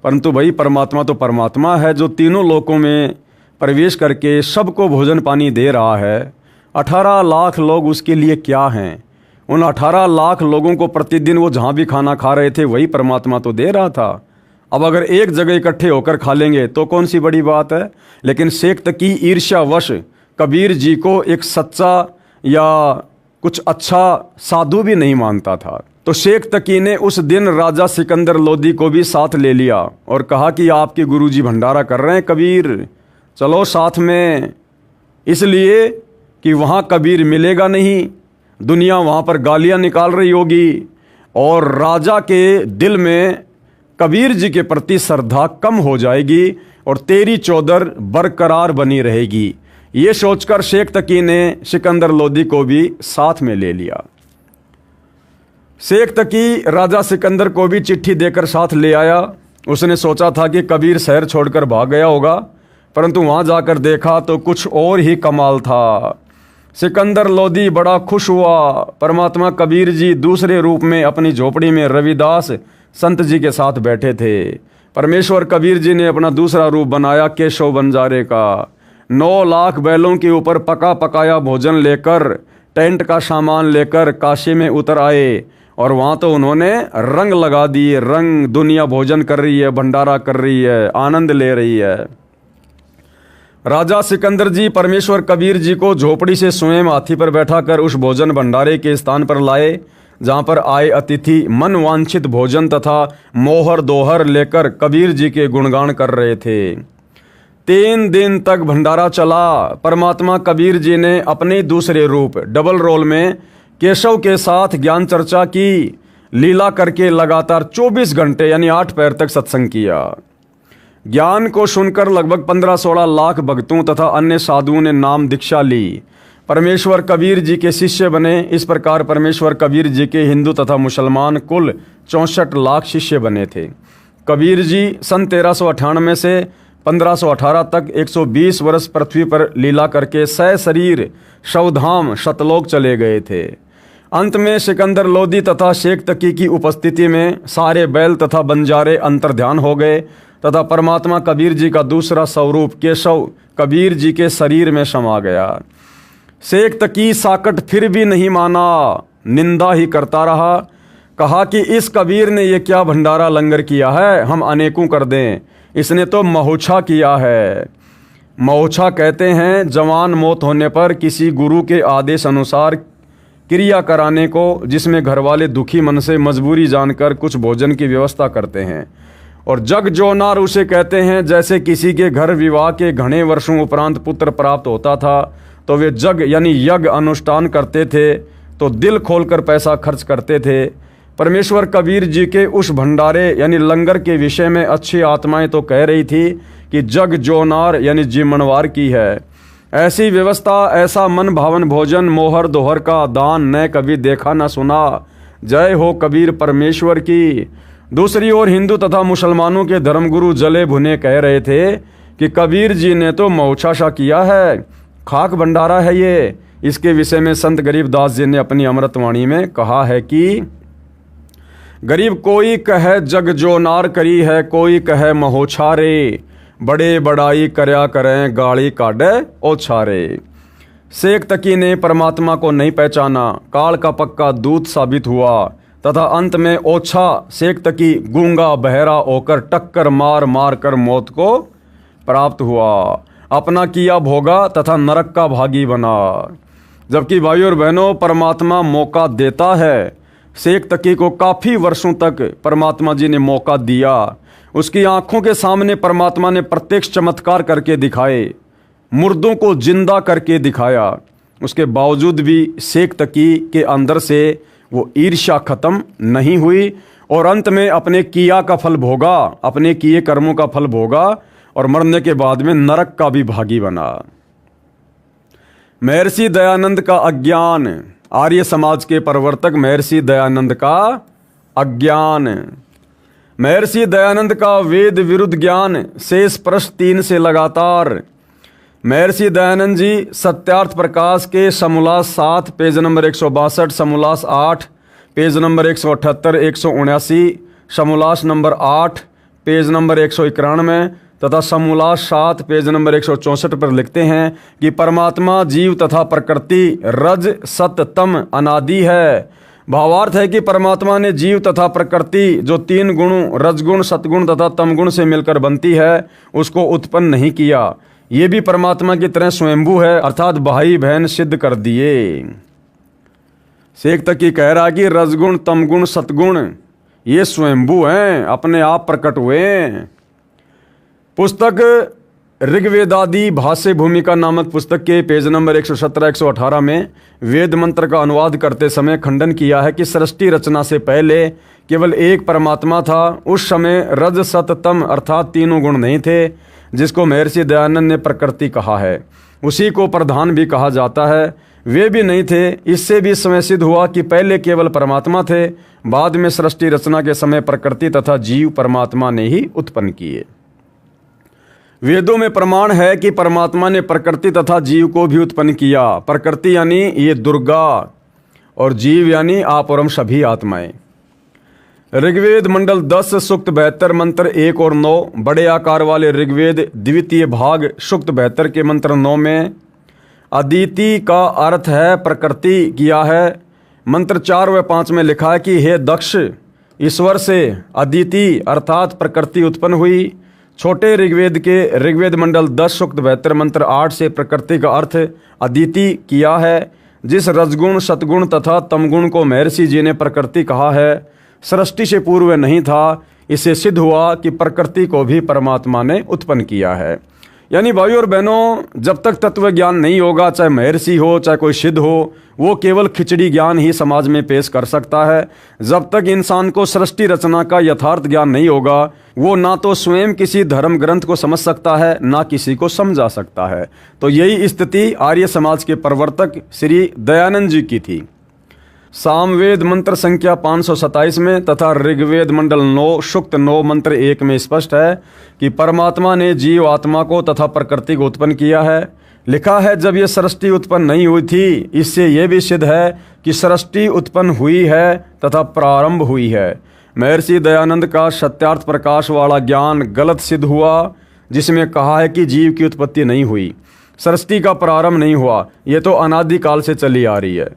परंतु भाई परमात्मा तो परमात्मा है जो तीनों लोकों में प्रवेश करके सबको भोजन पानी दे रहा है। 18 लाख लोग उसके लिए क्या हैं? उन 18 लाख लोगों को प्रतिदिन वो जहाँ भी खाना खा रहे थे वही परमात्मा तो दे रहा था। अब अगर एक जगह इकट्ठे होकर खा लेंगे तो कौन सी बड़ी बात है। लेकिन शेख तकी ईर्ष्यावश कबीर जी को एक सच्चा या कुछ अच्छा साधु भी नहीं मानता था। तो शेख तकी ने उस दिन राजा सिकंदर लोदी को भी साथ ले लिया और कहा कि आपके गुरुजी भंडारा कर रहे हैं कबीर, चलो साथ में। इसलिए कि वहाँ कबीर मिलेगा नहीं, दुनिया वहाँ पर गालियाँ निकाल रही होगी और राजा के दिल में कबीर जी के प्रति श्रद्धा कम हो जाएगी और तेरी चौधर बरकरार बनी रहेगी। ये सोचकर शेख तकी ने सिकंदर लोदी को भी साथ में ले लिया। शेख तकी राजा सिकंदर को भी चिट्ठी देकर साथ ले आया। उसने सोचा था कि कबीर शहर छोड़कर भाग गया होगा, परंतु वहाँ जाकर देखा तो कुछ और ही कमाल था। सिकंदर लोदी बड़ा खुश हुआ। परमात्मा कबीर जी दूसरे रूप में अपनी झोपड़ी में रविदास संत जी के साथ बैठे थे। परमेश्वर कबीर जी ने अपना दूसरा रूप बनाया केशव बंजारे का। 9 लाख बैलों के ऊपर पका पकाया भोजन लेकर, टेंट का सामान लेकर काशी में उतर आए और वहाँ तो उन्होंने रंग लगा दिए। रंग, दुनिया भोजन कर रही है, भंडारा कर रही है, आनंद ले रही है। राजा सिकंदर जी परमेश्वर कबीर जी को झोपड़ी से स्वयं हाथी पर बैठाकर उस भोजन भंडारे के स्थान पर लाए जहाँ पर आए अतिथि मन वांछित भोजन तथा मोहर दोहर लेकर कबीर जी के गुणगान कर रहे थे। 3 दिन तक भंडारा चला। परमात्मा कबीर जी ने अपने दूसरे रूप डबल रोल में केशव के साथ ज्ञान चर्चा की, लीला करके लगातार 24 घंटे यानी 8 पैर तक सत्संग किया। ज्ञान को सुनकर लगभग 15-16 लाख भक्तों तथा अन्य साधुओं ने नाम दीक्षा ली, परमेश्वर कबीर जी के शिष्य बने। इस प्रकार परमेश्वर कबीर जी के हिंदू तथा मुसलमान कुल 64 लाख शिष्य बने थे। कबीर जी सन 1398 से 1518 तक 120 वर्ष पृथ्वी पर लीला करके सशरीर शवधाम सतलोक चले गए थे। अंत में सिकंदर लोदी तथा शेख तकी की उपस्थिति में सारे बैल तथा बंजारे अंतर्ध्यान हो गए तथा परमात्मा कबीर जी का दूसरा स्वरूप केशव कबीर जी के शरीर में समा गया। शेख तकी साकट फिर भी नहीं माना, निंदा ही करता रहा। कहा कि इस कबीर ने ये क्या भंडारा लंगर किया है, हम अनेकों कर दें। इसने तो महोछा किया है। महोछा कहते हैं जवान मौत होने पर किसी गुरु के आदेश अनुसार क्रिया कराने को, जिसमें घर वाले दुखी मन से मजबूरी जानकर कुछ भोजन की व्यवस्था करते हैं। और जग जोनार उसे कहते हैं। जैसे किसी के घर विवाह के घने वर्षों उपरांत पुत्र प्राप्त होता था तो वे जग यानी यज्ञ अनुष्ठान करते थे, तो दिल खोलकर पैसा खर्च करते थे। परमेश्वर कबीर जी के उस भंडारे यानी लंगर के विषय में अच्छी आत्माएं तो कह रही थी कि जग जोनार यानी जीमनवार की है। ऐसी व्यवस्था, ऐसा मन भावन भोजन, मोहर दोहर का दान न कभी देखा न सुना। जय हो कबीर परमेश्वर की। दूसरी ओर हिंदू तथा मुसलमानों के धर्मगुरु जले भुने कह रहे थे कि कबीर जी ने तो मौछाशा किया है, खाक भंडारा है ये। इसके विषय में संत गरीबदास जी ने अपनी अमृतवाणी में कहा है कि गरीब कोई कहे जग जो नार करी है, कोई कहे महोछारे, बड़े बड़ाई करया करें गाड़ी काढ़े ओछारे। शेख तकी ने परमात्मा को नहीं पहचाना, काल का पक्का दूत साबित हुआ तथा अंत में ओछा शेख तकी गूंगा बहरा होकर टक्कर मार मार कर मौत को प्राप्त हुआ। अपना किया भोगा तथा नरक का भागी बना। जबकि भाइयों और बहनों, परमात्मा मौका देता है। शेख तकी को काफ़ी वर्षों तक परमात्मा जी ने मौका दिया। उसकी आंखों के सामने परमात्मा ने प्रत्यक्ष चमत्कार करके दिखाए, मुर्दों को जिंदा करके दिखाया। उसके बावजूद भी शेख तकी के अंदर से वो ईर्ष्या खत्म नहीं हुई और अंत में अपने किया का फल भोगा, अपने किए कर्मों का फल भोगा और मरने के बाद में नरक का भी भागी बना। महर्षि दयानंद का अज्ञान, आर्य समाज के प्रवर्तक महर्षि दयानंद का अज्ञान। महर्षि दयानंद का वेद विरुद्ध ज्ञान, शेष प्रश्न 3 से लगातार। महर्षि दयानंद जी सत्यार्थ प्रकाश के समोल्लास 7 पेज नंबर 162, समोल्लास 8 पेज नंबर 178, 179, समोल्लास नंबर 8 पेज नंबर 191 तथा समोल्लास 7 पेज नंबर 164 पर लिखते हैं कि परमात्मा जीव तथा प्रकृति रज सत तम अनादि है। भावार्थ है कि परमात्मा ने जीव तथा प्रकृति जो 3 गुणों रजगुण, सतगुण तथा तमगुण से मिलकर बनती है उसको उत्पन्न नहीं किया। ये भी परमात्मा की तरह स्वयंभू है, अर्थात भाई बहन सिद्ध कर दिए। शेख तकी कह रहा कि रजगुण, तमगुण, सतगुण ये स्वयंभू हैं, अपने आप प्रकट हुए हैं। पुस्तक ऋग्वेदादि भाष्य भूमिका नामक पुस्तक के पेज नंबर 117-118 में वेद मंत्र का अनुवाद करते समय खंडन किया है कि सृष्टि रचना से पहले केवल एक परमात्मा था। उस समय रज सत तम अर्थात 3 गुण नहीं थे, जिसको महर्षि दयानंद ने प्रकृति कहा है। उसी को प्रधान भी कहा जाता है। वे भी नहीं थे। इससे भी समय सिद्ध हुआ कि पहले केवल परमात्मा थे, बाद में सृष्टि रचना के समय प्रकृति तथा जीव परमात्मा ने ही उत्पन्न किए। वेदों में प्रमाण है कि परमात्मा ने प्रकृति तथा जीव को भी उत्पन्न किया। प्रकृति यानी ये दुर्गा और जीव यानी आप और हम सभी आत्माएं। ऋग्वेद मंडल 10 सूक्त 72 मंत्र 1 और 9, बड़े आकार वाले ऋग्वेद द्वितीय भाग सूक्त 72 के मंत्र 9 में अदिति का अर्थ है प्रकृति किया है। मंत्र 4 व 5 में लिखा है कि हे दक्ष, ईश्वर से अदिति अर्थात प्रकृति उत्पन्न हुई। छोटे ऋग्वेद के ऋग्वेद मंडल 10 सूक्त 72 मंत्र 8 से प्रकृति का अर्थ अदिति किया है। जिस रजगुण, सतगुण तथा तमगुण को महर्षि जी ने प्रकृति कहा है, सृष्टि से पूर्व नहीं था। इससे सिद्ध हुआ कि प्रकृति को भी परमात्मा ने उत्पन्न किया है। यानी भाइयों और बहनों, जब तक तत्व ज्ञान नहीं होगा, चाहे महर्षि हो चाहे कोई सिद्ध हो, वो केवल खिचड़ी ज्ञान ही समाज में पेश कर सकता है। जब तक इंसान को सृष्टि रचना का यथार्थ ज्ञान नहीं होगा, वो ना तो स्वयं किसी धर्म ग्रंथ को समझ सकता है, ना किसी को समझा सकता है। तो यही स्थिति आर्य समाज के प्रवर्तक श्री दयानंद जी की थी। सामवेद मंत्र संख्या 527 में तथा ऋग्वेद मंडल 9 सूक्त 9 मंत्र 1 में स्पष्ट है कि परमात्मा ने जीव आत्मा को तथा प्रकृति को उत्पन्न किया है। लिखा है जब ये सृष्टि उत्पन्न नहीं हुई थी, इससे यह भी सिद्ध है कि सृष्टि उत्पन्न हुई है तथा प्रारंभ हुई है। महर्षि दयानंद का सत्यार्थ प्रकाश वाला ज्ञान गलत सिद्ध हुआ, जिसमें कहा है कि जीव की उत्पत्ति नहीं हुई, सृष्टि का प्रारंभ नहीं हुआ। ये तो अनादिकाल से चली आ रही है।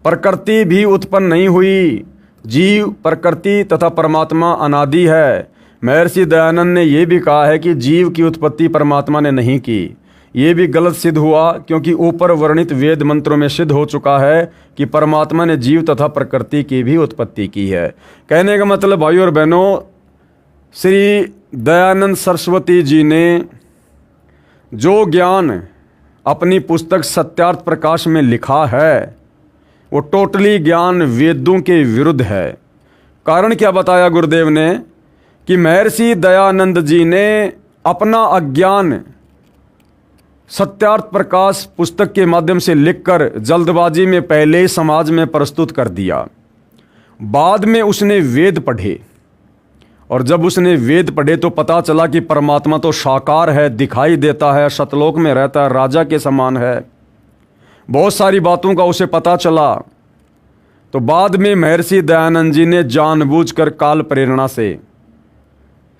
प्रकृति भी उत्पन्न नहीं हुई। जीव, प्रकृति तथा परमात्मा अनादि है। महर्षि दयानंद ने यह भी कहा है कि जीव की उत्पत्ति परमात्मा ने नहीं की। ये भी गलत सिद्ध हुआ, क्योंकि ऊपर वर्णित वेद मंत्रों में सिद्ध हो चुका है कि परमात्मा ने जीव तथा प्रकृति की भी उत्पत्ति की है। कहने का मतलब भाइयों और बहनों, श्री दयानंद सरस्वती जी ने जो ज्ञान अपनी पुस्तक सत्यार्थ प्रकाश में लिखा है, वो टोटली ज्ञान वेदों के विरुद्ध है। कारण क्या बताया गुरुदेव ने कि महर्षि दयानंद जी ने अपना अज्ञान सत्यार्थ प्रकाश पुस्तक के माध्यम से लिखकर जल्दबाजी में पहले ही समाज में प्रस्तुत कर दिया। बाद में उसने वेद पढ़े, और जब उसने वेद पढ़े तो पता चला कि परमात्मा तो साकार है, दिखाई देता है, सतलोक में रहता है, राजा के समान है। बहुत सारी बातों का उसे पता चला। तो बाद में महर्षि दयानंद जी ने जानबूझकर काल प्रेरणा से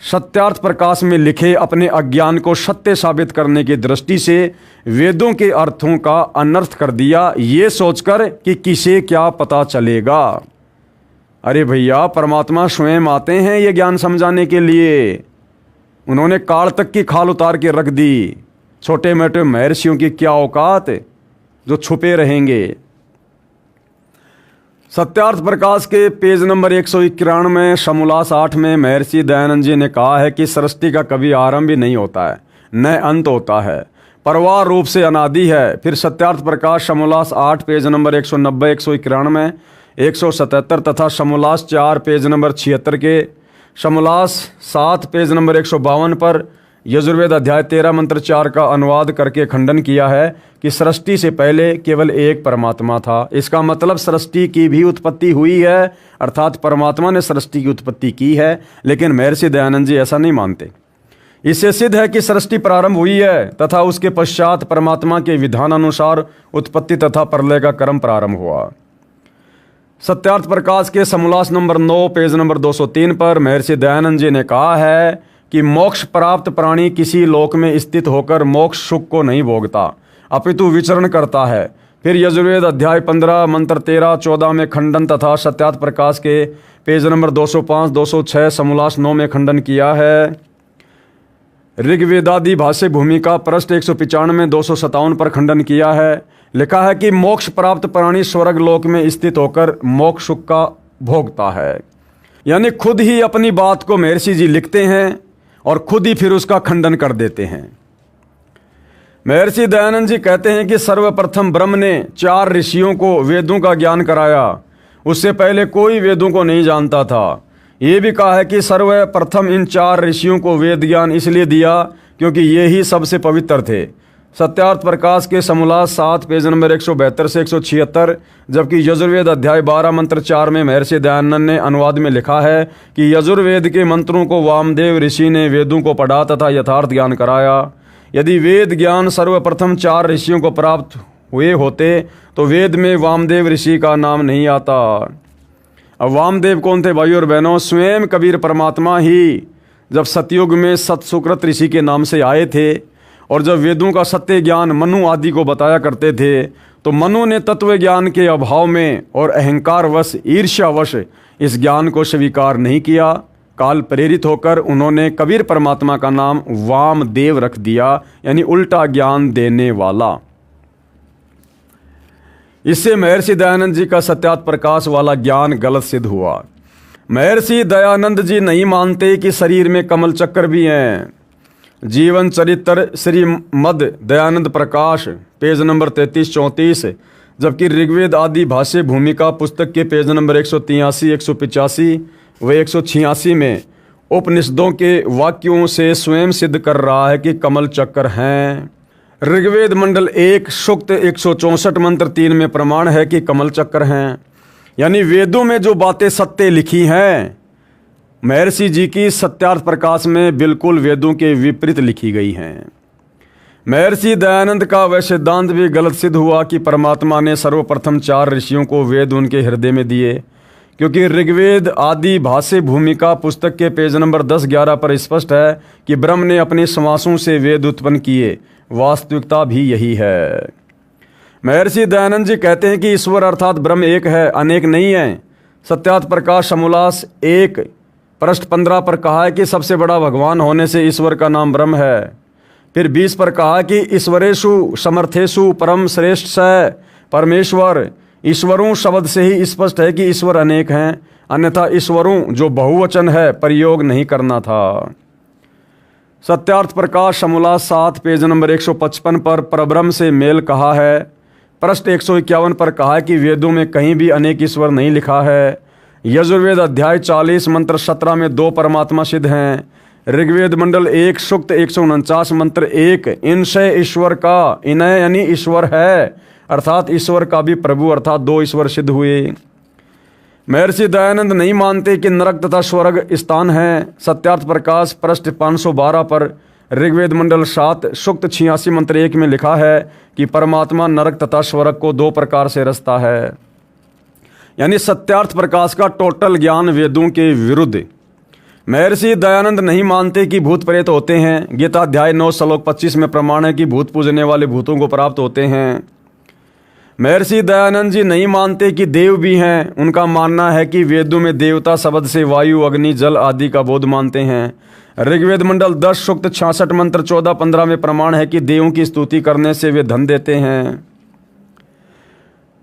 सत्यार्थ प्रकाश में लिखे अपने अज्ञान को सत्य साबित करने की दृष्टि से वेदों के अर्थों का अनर्थ कर दिया, ये सोचकर कि किसे क्या पता चलेगा। अरे भैया, परमात्मा स्वयं आते हैं ये ज्ञान समझाने के लिए। उन्होंने काल तक की खाल उतार के रख दी। छोटे मोटे महर्षियों की क्या औकात जो छुपे रहेंगे। सत्यार्थ प्रकाश के पेज नंबर 191 समोल्लास 8 में महर्षि दयानंद जी ने कहा है कि सृष्टि का कभी आरंभ ही नहीं होता है, न अंत होता है, परवाह रूप से अनादि है। फिर सत्यार्थ प्रकाश समोल्लास 8 पेज नंबर 190, 191, 177 तथा समोल्लास 4 पेज नंबर 76 के, समोल्लास 7 पेज नंबर 152 पर यजुर्वेद अध्याय 13 मंत्र 4 का अनुवाद करके खंडन किया है कि सृष्टि से पहले केवल एक परमात्मा था। इसका मतलब सृष्टि की भी उत्पत्ति हुई है, अर्थात परमात्मा ने सृष्टि की उत्पत्ति की है। लेकिन महर्षि दयानंद जी ऐसा नहीं मानते। इससे सिद्ध है कि सृष्टि प्रारंभ हुई है तथा उसके पश्चात परमात्मा के विधान अनुसार उत्पत्ति तथा प्रलय का क्रम प्रारंभ हुआ। सत्यार्थ प्रकाश के समोल्लास नंबर 9 पेज नंबर 203 पर महर्षि दयानंद जी ने कहा है कि मोक्ष प्राप्त प्राणी किसी लोक में स्थित होकर मोक्ष सुख को नहीं भोगता, अपितु विचरण करता है। फिर यजुर्वेद अध्याय 15 मंत्र 13, 14 में खंडन तथा सत्यार्थ प्रकाश के पेज नंबर 205, 206 समोल्लास 9 में खंडन किया है। ऋग्वेदादि भाष्य भूमिका पृष्ठ 195, 257 पर खंडन किया है। लिखा है कि मोक्ष प्राप्त प्राणी स्वर्ग लोक में स्थित होकर मोक्ष सुख का भोगता है। यानी खुद ही अपनी बात को महर्षि जी लिखते हैं और खुद ही फिर उसका खंडन कर देते हैं। महर्षि दयानंद जी कहते हैं कि सर्वप्रथम ब्रह्म ने 4 ऋषियों को वेदों का ज्ञान कराया। उससे पहले कोई वेदों को नहीं जानता था। ये भी कहा है कि सर्वप्रथम इन 4 ऋषियों को वेद ज्ञान इसलिए दिया क्योंकि ये ही सबसे पवित्र थे। सत्यार्थ प्रकाश के समोल्लास 7 पेज नंबर 172 से 176, जबकि यजुर्वेद अध्याय 12 मंत्र 4 में महर्षि दयानंद ने अनुवाद में लिखा है कि यजुर्वेद के मंत्रों को वामदेव ऋषि ने वेदों को पढ़ा तथा यथार्थ ज्ञान कराया। यदि वेद ज्ञान सर्वप्रथम 4 ऋषियों को प्राप्त हुए होते तो वेद में वामदेव ऋषि का नाम नहीं आता। अब वामदेव कौन थे भाइयों और बहनों? स्वयं कबीर परमात्मा ही जब सतयुग में सतसुकृत ऋषि के नाम से आए थे और जब वेदों का सत्य ज्ञान मनु आदि को बताया करते थे तो मनु ने तत्व ज्ञान के अभाव में और अहंकारवश ईर्ष्यावश इस ज्ञान को स्वीकार नहीं किया। काल प्रेरित होकर उन्होंने कबीर परमात्मा का नाम वामदेव रख दिया, यानी उल्टा ज्ञान देने वाला। इससे महर्षि दयानंद जी का सत्यार्थ प्रकाश वाला ज्ञान गलत सिद्ध हुआ। महर्षि दयानंद जी नहीं मानते कि शरीर में कमल चक्र भी हैं। जीवन चरित्र श्रीमद दयानंद प्रकाश पेज नंबर 33-34, जबकि ऋग्वेद आदि भाष्य भूमिका पुस्तक के पेज नंबर 183, 185 व 186 में उपनिषदों के वाक्यों से स्वयं सिद्ध कर रहा है कि कमल चक्र हैं। ऋग्वेद मंडल 1 सूक्त 164 मंत्र 3 में प्रमाण है कि कमल चक्र हैं। यानी वेदों में जो बातें सत्य लिखी हैं महर्षि जी की सत्यार्थ प्रकाश में बिल्कुल वेदों के विपरीत लिखी गई हैं। महर्षि दयानंद का वह सिद्धांत भी गलत सिद्ध हुआ कि परमात्मा ने सर्वप्रथम 4 ऋषियों को वेद उनके हृदय में दिए, क्योंकि ऋग्वेद आदि भाष्य भूमिका पुस्तक के पेज नंबर 10-11 पर स्पष्ट है कि ब्रह्म ने अपने श्वासों से वेद उत्पन्न किए। वास्तविकता भी यही है। महर्षि दयानंद जी कहते हैं कि ईश्वर अर्थात ब्रह्म एक है, अनेक नहीं है। सत्यार्थ प्रकाश समोल्लास 1 पृष्ठ 15 पर कहा है कि सबसे बड़ा भगवान होने से ईश्वर का नाम ब्रह्म है। फिर 20 पर कहा कि ईश्वरेषु समर्थेषु परम श्रेष्ठ स परमेश्वर। ईश्वरों शब्द से ही स्पष्ट है कि ईश्वर अनेक हैं, अन्यथा ईश्वरों जो बहुवचन है प्रयोग नहीं करना था। सत्यार्थ प्रकाश समोल्लास 7 पेज नंबर 155 पर परब्रह्म से मेल कहा है। पृष्ठ 151 पर कहा है कि वेदों में कहीं भी अनेक ईश्वर नहीं लिखा है। यजुर्वेद अध्याय 40 मंत्र 17 में 2 परमात्मा सिद्ध हैं। ऋग्वेद मंडल 1 सूक्त 149 मंत्र 1, इनसे ईश्वर का, इनय यानी ईश्वर है, अर्थात ईश्वर का भी प्रभु अर्थात 2 ईश्वर सिद्ध हुए। महर्षि दयानंद नहीं मानते कि नरक तथा स्वर्ग स्थान है। सत्यार्थ प्रकाश पृष्ठ 512 पर ऋग्वेद मंडल 7 सूक्त 86 मंत्र 1 में लिखा है कि परमात्मा नरक तथा स्वर्ग को 2 प्रकार से रचता है। यानी सत्यार्थ प्रकाश का टोटल ज्ञान वेदों के विरुद्ध। महर्षि दयानंद नहीं मानते कि भूत प्रेत होते हैं। गीता अध्याय 9 श्लोक 25 में प्रमाण है कि भूत पूजने वाले भूतों को प्राप्त होते हैं। महर्षि दयानंद जी नहीं मानते कि देव भी हैं। उनका मानना है कि वेदों में देवता शब्द से वायु, अग्नि, जल आदि का बोध मानते हैं। ऋग्वेद मंडल 10 सूक्त 66 मंत्र 14-15 में प्रमाण है कि देवों की स्तुति करने से वे धन देते हैं।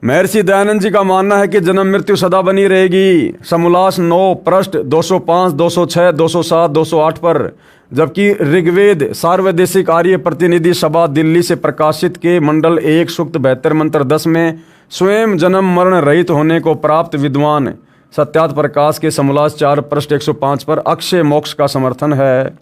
महर्षि दयानंद जी का मानना है कि जन्म मृत्यु सदा बनी रहेगी। समोल्लास 9 पृष्ठ 205, 206, 207, 208 पर, जबकि ऋग्वेद सार्वदेशिक आर्य प्रतिनिधि सभा दिल्ली से प्रकाशित के मंडल 1 सूक्त 72 मंत्र 10 में स्वयं जन्म मरण रहित होने को प्राप्त विद्वान सत्यार्थ प्रकाश के समोल्लास 4 पृष्ठ 105 पर अक्षय मोक्ष का समर्थन है।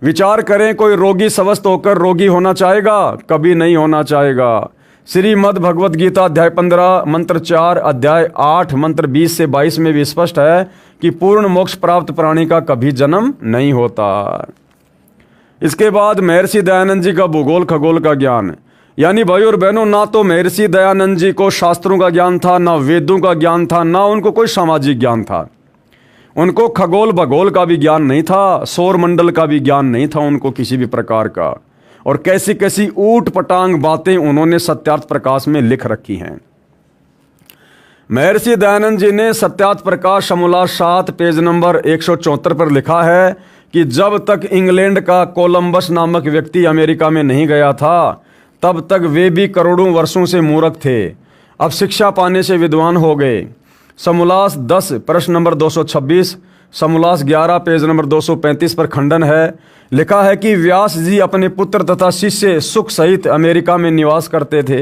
विचार करें, कोई रोगी स्वस्थ होकर रोगी होना चाहेगा? कभी नहीं होना चाहेगा। श्रीमद् भगवद गीता अध्याय 15 मंत्र 4, अध्याय 8 मंत्र 20 से 22 में भी स्पष्ट है कि पूर्ण मोक्ष प्राप्त प्राणी का कभी जन्म नहीं होता। इसके बाद महर्षि दयानंद जी का भूगोल खगोल का ज्ञान। यानी भाई और बहनों, ना तो महर्षि दयानंद जी को शास्त्रों का ज्ञान था, ना वेदों का ज्ञान था, ना उनको कोई सामाजिक ज्ञान था। उनको खगोल भगोल का भी ज्ञान नहीं था, सौर मंडल का भी ज्ञान नहीं था उनको किसी भी प्रकार का। और कैसी कैसी ऊट पटांग बातें उन्होंने सत्यार्थ प्रकाश में लिख रखी हैं। महर्षि दयानंद जी ने सत्यार्थ प्रकाश समोल्लास 7 पेज नंबर 174 पर लिखा है कि जब तक इंग्लैंड का कोलंबस नामक व्यक्ति अमेरिका में नहीं गया था, तब तक वे भी करोड़ों वर्षों से मूर्ख थे। अब शिक्षा पाने से विद्वान हो गए। समोल्लास 10 प्रश्न नंबर 226, समोल्लास 11 पेज नंबर 235 पर खंडन है। लिखा है कि व्यास जी अपने पुत्र तथा शिष्य सुख सहित अमेरिका में निवास करते थे।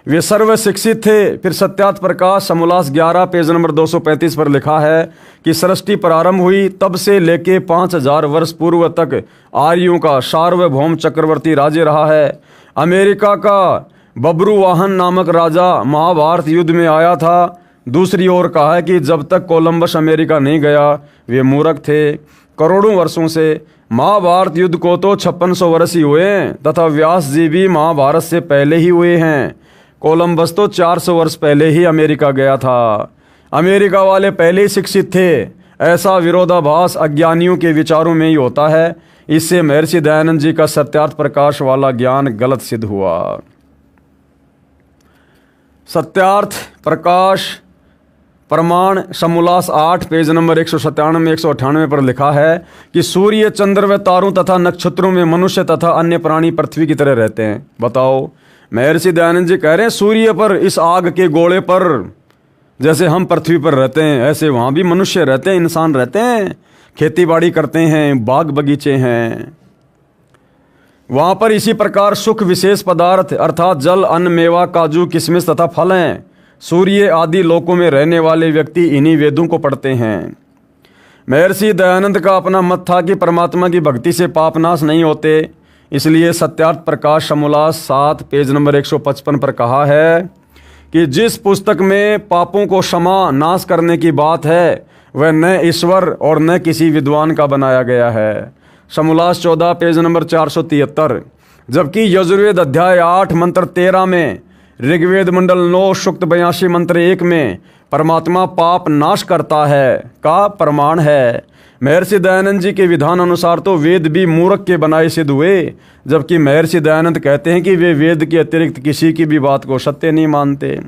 वे सर्व शिक्षित थे। फिर सत्यार्थ प्रकाश समोल्लास 11 पेज नंबर 235 पर लिखा है कि सृष्टि प्रारंभ हुई तब से लेके 5000 वर्ष पूर्व तक आर्यों का सार्वभौम चक्रवर्ती राज्य रहा है। अमेरिका का बब्रुवाहन नामक राजा महाभारत युद्ध में आया था। दूसरी ओर कहा है कि जब तक कोलंबस अमेरिका नहीं गया वे मूर्ख थे। करोड़ों वर्षों से महाभारत युद्ध को तो 5600 वर्ष ही हुए हैं, तथा व्यास जी भी महाभारत से पहले ही हुए हैं। कोलंबस तो 400 वर्ष पहले ही अमेरिका गया था। अमेरिका वाले पहले ही शिक्षित थे। ऐसा विरोधाभास अज्ञानियों के विचारों में ही होता है। इससे महर्षि दयानंद जी का सत्यार्थ प्रकाश वाला ज्ञान गलत सिद्ध हुआ। सत्यार्थ प्रकाश प्रमाण समोल्लास 8 पेज नंबर 197 198 पर लिखा है कि सूर्य, चंद्र व तारों तथा नक्षत्रों में मनुष्य तथा अन्य प्राणी पृथ्वी की तरह रहते हैं। बताओ, महर्षि दयानंद जी कह रहे हैं सूर्य पर, इस आग के गोले पर जैसे हम पृथ्वी पर रहते हैं ऐसे वहाँ भी मनुष्य रहते हैं, इंसान रहते हैं, खेती बाड़ी करते हैं, बाग बगीचे हैं। वहाँ पर इसी प्रकार सुख विशेष पदार्थ अर्थात जल, अन्न, मेवा, काजू, किशमिश तथा फल हैं। सूर्य आदि लोकों में रहने वाले व्यक्ति इन्हीं वेदों को पढ़ते हैं। महर्षि दयानंद का अपना मत था कि परमात्मा की भक्ति से पाप नाश नहीं होते। इसलिए सत्यार्थ प्रकाश समोल्लास 7 पेज नंबर 155 पर कहा है कि जिस पुस्तक में पापों को क्षमा नाश करने की बात है वह न ईश्वर और न किसी विद्वान का बनाया गया है। समोल्लास 14 पेज नंबर 473। जबकि यजुर्वेद अध्याय 8 मंत्र 13 में, ऋग्वेद मंडल 9 सूक्त 82 मंत्र 1 में परमात्मा पाप नाश करता है का प्रमाण है। महर्षि दयानंद जी के विधान अनुसार तो वेद भी मूर्ख के बनाए सिद्ध हुए, जबकि महर्षि दयानंद कहते हैं कि वे वेद के अतिरिक्त किसी की भी बात को सत्य नहीं मानते।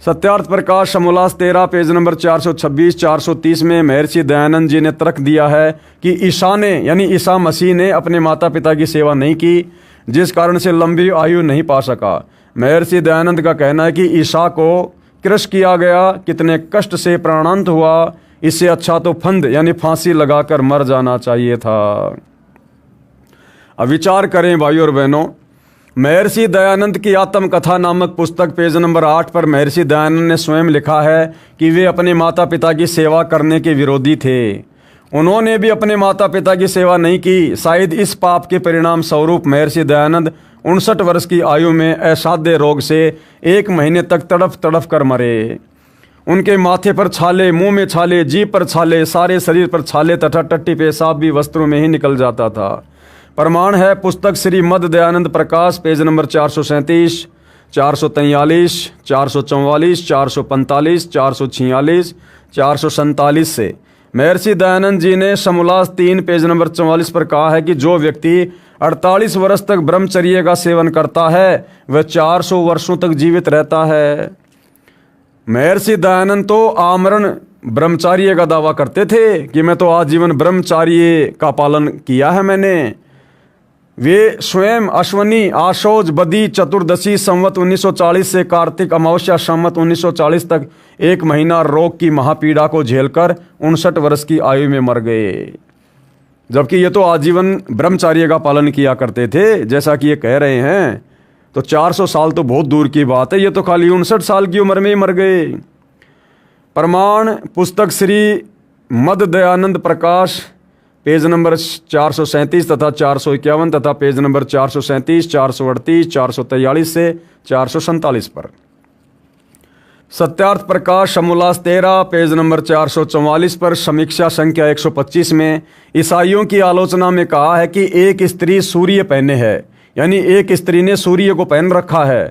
सत्यार्थ प्रकाश समोल्लास 13 पेज नंबर 426 430 में महर्षि दयानंद जी ने तर्क दिया है कि ईसा ने यानी ईसा मसीह ने अपने माता पिता की सेवा नहीं की, जिस कारण से लंबी आयु नहीं पा सका। महर्षि दयानंद का कहना है कि ईसा को क्रश किया गया, कितने कष्ट से प्राणांत हुआ, इससे अच्छा तो फंद यानी फांसी लगाकर मर जाना चाहिए था। अब विचार करें भाई और बहनों, महर्षि दयानंद की आत्मकथा नामक पुस्तक पेज नंबर 8 पर महर्षि दयानंद ने स्वयं लिखा है कि वे अपने माता पिता की सेवा करने के विरोधी थे। उन्होंने भी अपने माता पिता की सेवा नहीं की। शायद इस पाप के परिणाम स्वरूप महर्षि दयानंद 59 वर्ष की आयु में असाध्य रोग से 1 महीने तक तड़फ तड़फ कर मरे। उनके माथे पर छाले, मुंह में छाले, जीभ पर छाले, सारे शरीर पर छाले तथा टट्टी पेशाब भी वस्त्रों में ही निकल जाता था। प्रमाण है पुस्तक श्री मद दयानंद प्रकाश पेज नंबर 437, 443, 444, 445, 446, 447 से महर्षि दयानंद जी ने समोल्लास 3 पेज नंबर 44 पर कहा है कि जो व्यक्ति 48 वर्ष तक ब्रह्मचर्य का सेवन करता है वह 400 वर्षों तक जीवित रहता है। महर्षि दयानंद तो आमरण ब्रह्मचार्य का दावा करते थे कि मैं तो आजीवन ब्रह्मचार्य का पालन किया है मैंने। वे स्वयं अश्वनी आशोज बदी चतुर्दशी संवत 1940 से कार्तिक अमावस्या संवत 1940 तक 1 महीना रोग की महापीड़ा को झेलकर 59 वर्ष की आयु में मर गए। जबकि ये तो आजीवन ब्रह्मचार्य का पालन किया करते थे जैसा कि ये कह रहे हैं। तो 400 साल तो बहुत दूर की बात है, ये तो खाली 59 साल की उम्र में ही मर गए। प्रमाण पुस्तक श्री मद दयानंद प्रकाश पेज नंबर 437 तथा 451 तथा पेज नंबर 437, 438, 443 से 447 पर। सत्यार्थ प्रकाश समोल्लास 13 पेज नंबर 444 पर समीक्षा संख्या 125 में ईसाइयों की आलोचना में कहा है कि एक स्त्री सूर्य पहने है, यानी एक स्त्री ने सूर्य को पहन रखा है,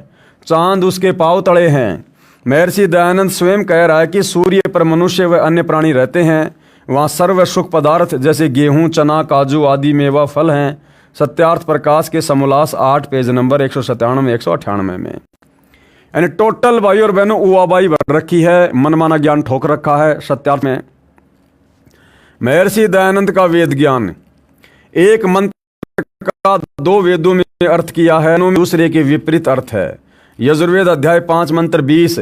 चांद उसके पांव तले हैं। महर्षि दयानंद स्वयं कह रहा है कि सूर्य पर मनुष्य व अन्य प्राणी रहते हैं, वहाँ सर्व सुख पदार्थ जैसे गेहूं, चना, काजू आदि मेवा फल हैं। सत्यार्थ प्रकाश के समोल्लास 8 पेज नंबर 197, 198 में। यानी टोटल भाई और बहनों उवाबाई भर रखी है, मनमाना ज्ञान ठोक रखा है सत्यार्थ में। महर्षि दयानंद का वेद ज्ञान, एक मंत्र का 2 वेदों में अर्थ किया है, दूसरे के विपरीत अर्थ है। यजुर्वेद अध्याय 5 मंत्र 20,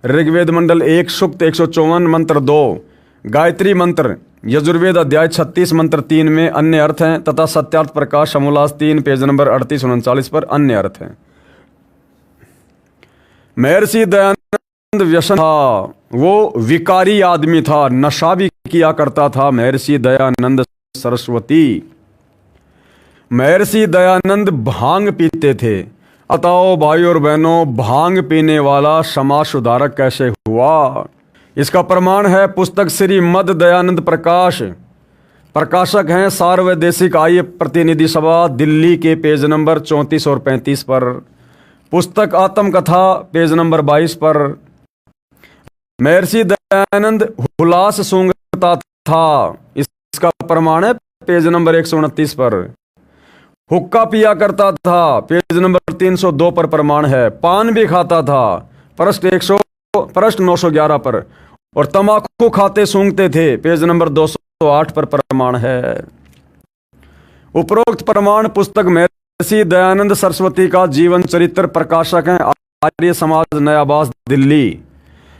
ऋग्वेद मंडल 1 सूक्त 154 मंत्र 2, गायत्री मंत्र यजुर्वेद अध्याय 36 मंत्र 3 में अन्य अर्थ हैं तथा सत्यार्थ प्रकाश समोल्लास 3 पेज नंबर 38-39 पर अन्य अर्थ हैं। महर्षि दयानंद व्यसन था, वो विकारी आदमी था, नशा भी किया करता था। महर्षि दयानंद सरस्वती, महर्षि दयानंद भांग पीते थे। बताओ भाई और बहनों, भांग पीने वाला समाज सुधारक कैसे हुआ? इसका प्रमाण है पुस्तक श्री मद दयानंद प्रकाश, प्रकाशक हैं सार्वदेशिक आय प्रतिनिधि सभा दिल्ली के पेज नंबर 34 और 35 पर। पुस्तक आत्मकथा पेज नंबर 22 पर। महर्षि दयानंद हुलास सूंघता था, इसका प्रमाण है पेज नंबर 129 पर। हुक्का पिया करता था, पेज नंबर 302 पर प्रमाण है। पान भी खाता था, पृष्ठ 911 पर। और तंबाकू खाते सूंघते थे, पेज नंबर 208 पर प्रमाण है। उपरोक्त प्रमाण पुस्तक महर्षि दयानंद सरस्वती का जीवन चरित्र, प्रकाशक हैं आर्य समाज नयाबास दिल्ली।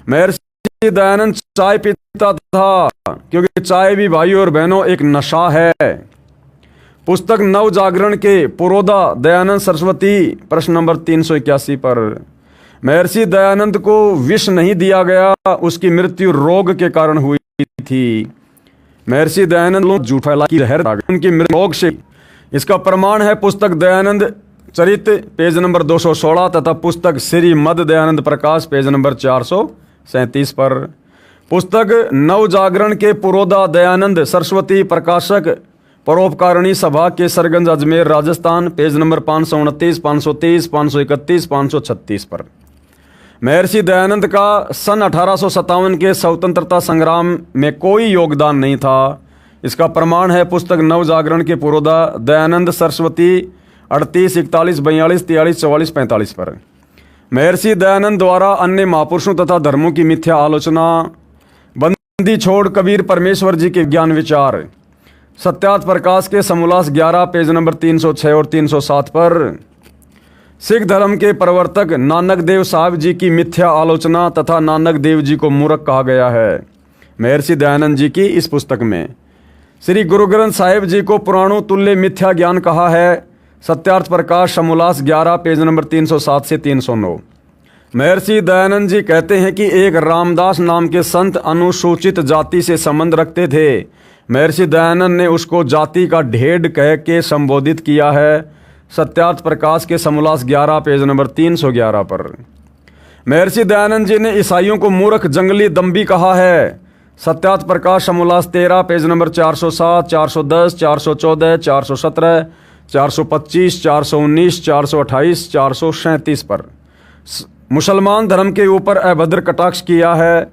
महर्षि दयानंद चाय पीता था, क्योंकि चाय भी भाइयों और बहनों एक नशा है। पुस्तक नव जागरण के पुरोधा दयानंद सरस्वती, प्रश्न नंबर 381 पर। महर्षि दयानंद को विष नहीं दिया गया, उसकी मृत्यु रोग के कारण हुई थी। महर्षि दयानंद झूठ फैला की लहर उनकी मृत्यु रोग से। इसका प्रमाण है पुस्तक दयानंद चरित पेज नंबर 216 तथा पुस्तक श्री मद दयानंद प्रकाश पेज नंबर 437 पर। पुस्तक नव जागरण के पुरोधा दयानंद सरस्वती, प्रकाशक परोपकारिणी सभा के सरगंज अजमेर राजस्थान, पेज नंबर 529, 530, 531, 536 पर। महर्षि दयानंद का सन 1857 के स्वतंत्रता संग्राम में कोई योगदान नहीं था। इसका प्रमाण है पुस्तक नव जागरण के पुरोधा दयानंद सरस्वती 38, 41, 42, 43, 44, 45 पर। महर्षि दयानंद द्वारा अन्य महापुरुषों तथा धर्मों की मिथ्या आलोचना, बंदी छोड़ कबीर परमेश्वर जी के ज्ञान विचार। सत्यार्थ प्रकाश के समोल्लास 11 पेज नंबर 306 और 307 पर। सिख धर्म के प्रवर्तक नानक देव साहब जी की मिथ्या आलोचना तथा नानक देव जी को मूर्ख कहा गया है महर्षि दयानंद जी की इस पुस्तक में। श्री गुरु ग्रंथ साहिब जी को पुराणों तुल्य मिथ्या ज्ञान कहा है। सत्यार्थ प्रकाश समोल्लास 11 पेज नंबर 307 से 309। महर्षि दयानंद जी कहते हैं कि एक रामदास नाम के संत अनुसूचित जाति से संबंध रखते थे। महर्षि दयानंद ने उसको जाति का ढेड कह के संबोधित किया है। सत्यार्थ प्रकाश के समोल्लास 11 पेज नंबर 311 पर। महर्षि दयानंद जी ने ईसाइयों को मूर्ख जंगली दम्भी कहा है। सत्यार्थ प्रकाश समोल्लास 13 पेज नंबर 407, 410, 414, 417, 425, 419, 428, 437 पर मुसलमान धर्म के ऊपर अभद्र कटाक्ष किया है।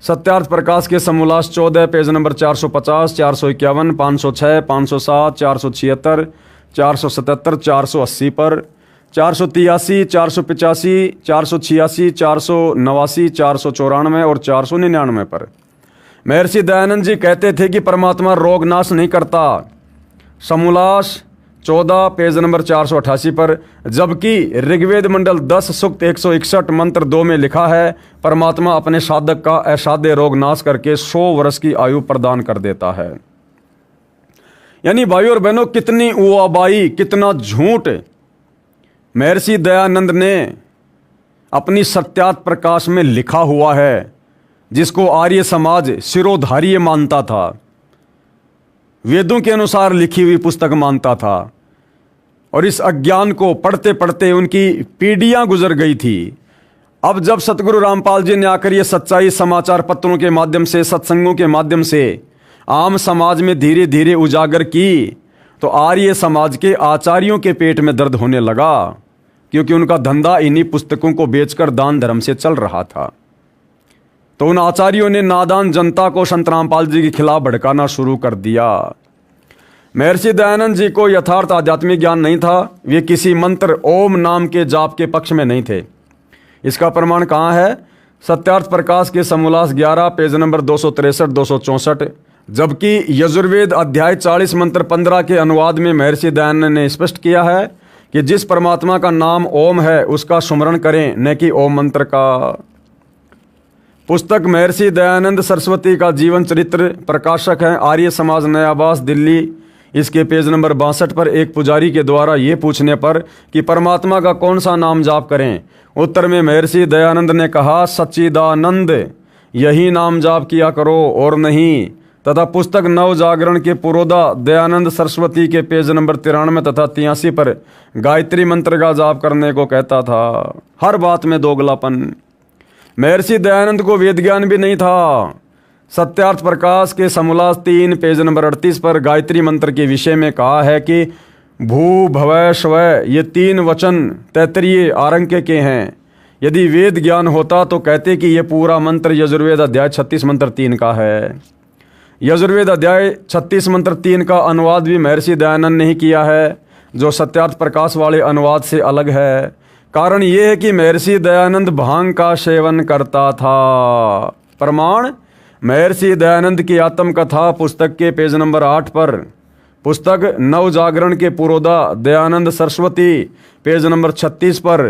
सत्यार्थ प्रकाश के समोल्लास 14 पेज नंबर 450, 451, 506, 507, 476, 477, 480 पर 483, 485, 486, 489, 494 और 499 पर। महर्षि दयानंद जी कहते थे कि परमात्मा रोग नाश नहीं करता। समोल्लास 14 पेज नंबर 488 पर, जबकि ऋग्वेद मंडल 10 सूक्त 161 मंत्र 2 में लिखा है परमात्मा अपने साधक का असाध्य रोग नाश करके 100 वर्ष की आयु प्रदान कर देता है। यानी भाई और बहनों, कितनी उआबाई, कितना झूठ महर्षि दयानंद ने अपनी सत्यार्थ प्रकाश में लिखा हुआ है, जिसको आर्य समाज शिरोधार्य मानता था, वेदों के अनुसार लिखी हुई पुस्तक मानता था। और इस अज्ञान को पढ़ते पढ़ते उनकी पीढ़ियां गुजर गई थी। अब जब सतगुरु रामपाल जी ने आकर ये सच्चाई समाचार पत्रों के माध्यम से, सत्संगों के माध्यम से आम समाज में धीरे धीरे उजागर की, तो आर्य समाज के आचार्यों के पेट में दर्द होने लगा, क्योंकि उनका धंधा इन्हीं पुस्तकों को बेचकर दान धर्म से चल रहा था। तो उन आचार्यों ने नादान जनता को संत रामपाल जी के खिलाफ भड़काना शुरू कर दिया। महर्षि दयानंद जी को यथार्थ आध्यात्मिक ज्ञान नहीं था। वे किसी मंत्र ओम नाम के जाप के पक्ष में नहीं थे। इसका प्रमाण कहाँ है? सत्यार्थ प्रकाश के समोल्लास 11 पेज नंबर 263, 264। जबकि यजुर्वेद अध्याय 40 मंत्र 15 के अनुवाद में महर्षि दयानंद ने स्पष्ट किया है कि जिस परमात्मा का नाम ओम है उसका सुमरण करें, न कि ओम मंत्र का। पुस्तक महर्षि दयानंद सरस्वती का जीवन चरित्र, प्रकाशक हैं आर्य समाज, नयाबास, दिल्ली। इसके पेज नंबर 62 पर एक पुजारी के द्वारा ये पूछने पर कि परमात्मा का कौन सा नाम जाप करें, उत्तर में महर्षि दयानंद ने कहा सच्चिदानंद, यही नाम जाप किया करो और नहीं। तथा पुस्तक नव जागरण के पुरोधा दयानंद सरस्वती के पेज नंबर 93 तथा 83 पर गायत्री मंत्र का जाप करने को कहता था। हर बात में दोगलापन। महर्षि दयानंद को वेद ज्ञान भी नहीं था। सत्यार्थ प्रकाश के समोल्लास 3 पेज नंबर 38 पर गायत्री मंत्र के विषय में कहा है कि भू भवै स्वै, ये 3 वचन तैतरीय आरंक्य के हैं। यदि वेद ज्ञान होता तो कहते कि यह पूरा मंत्र यजुर्वेद अध्याय 36 मंत्र 3 का है। यजुर्वेद अध्याय 36 मंत्र 3 का अनुवाद भी महर्षि दयानंद ने ही किया है, जो सत्यार्थ प्रकाश वाले अनुवाद से अलग है। कारण यह है कि महर्षि दयानंद भांग का सेवन करता था। प्रमाण महर्षि दयानंद की आत्मकथा पुस्तक के पेज नंबर 8 पर, पुस्तक नव जागरण के पुरोधा दयानंद सरस्वती पेज नंबर 36 पर,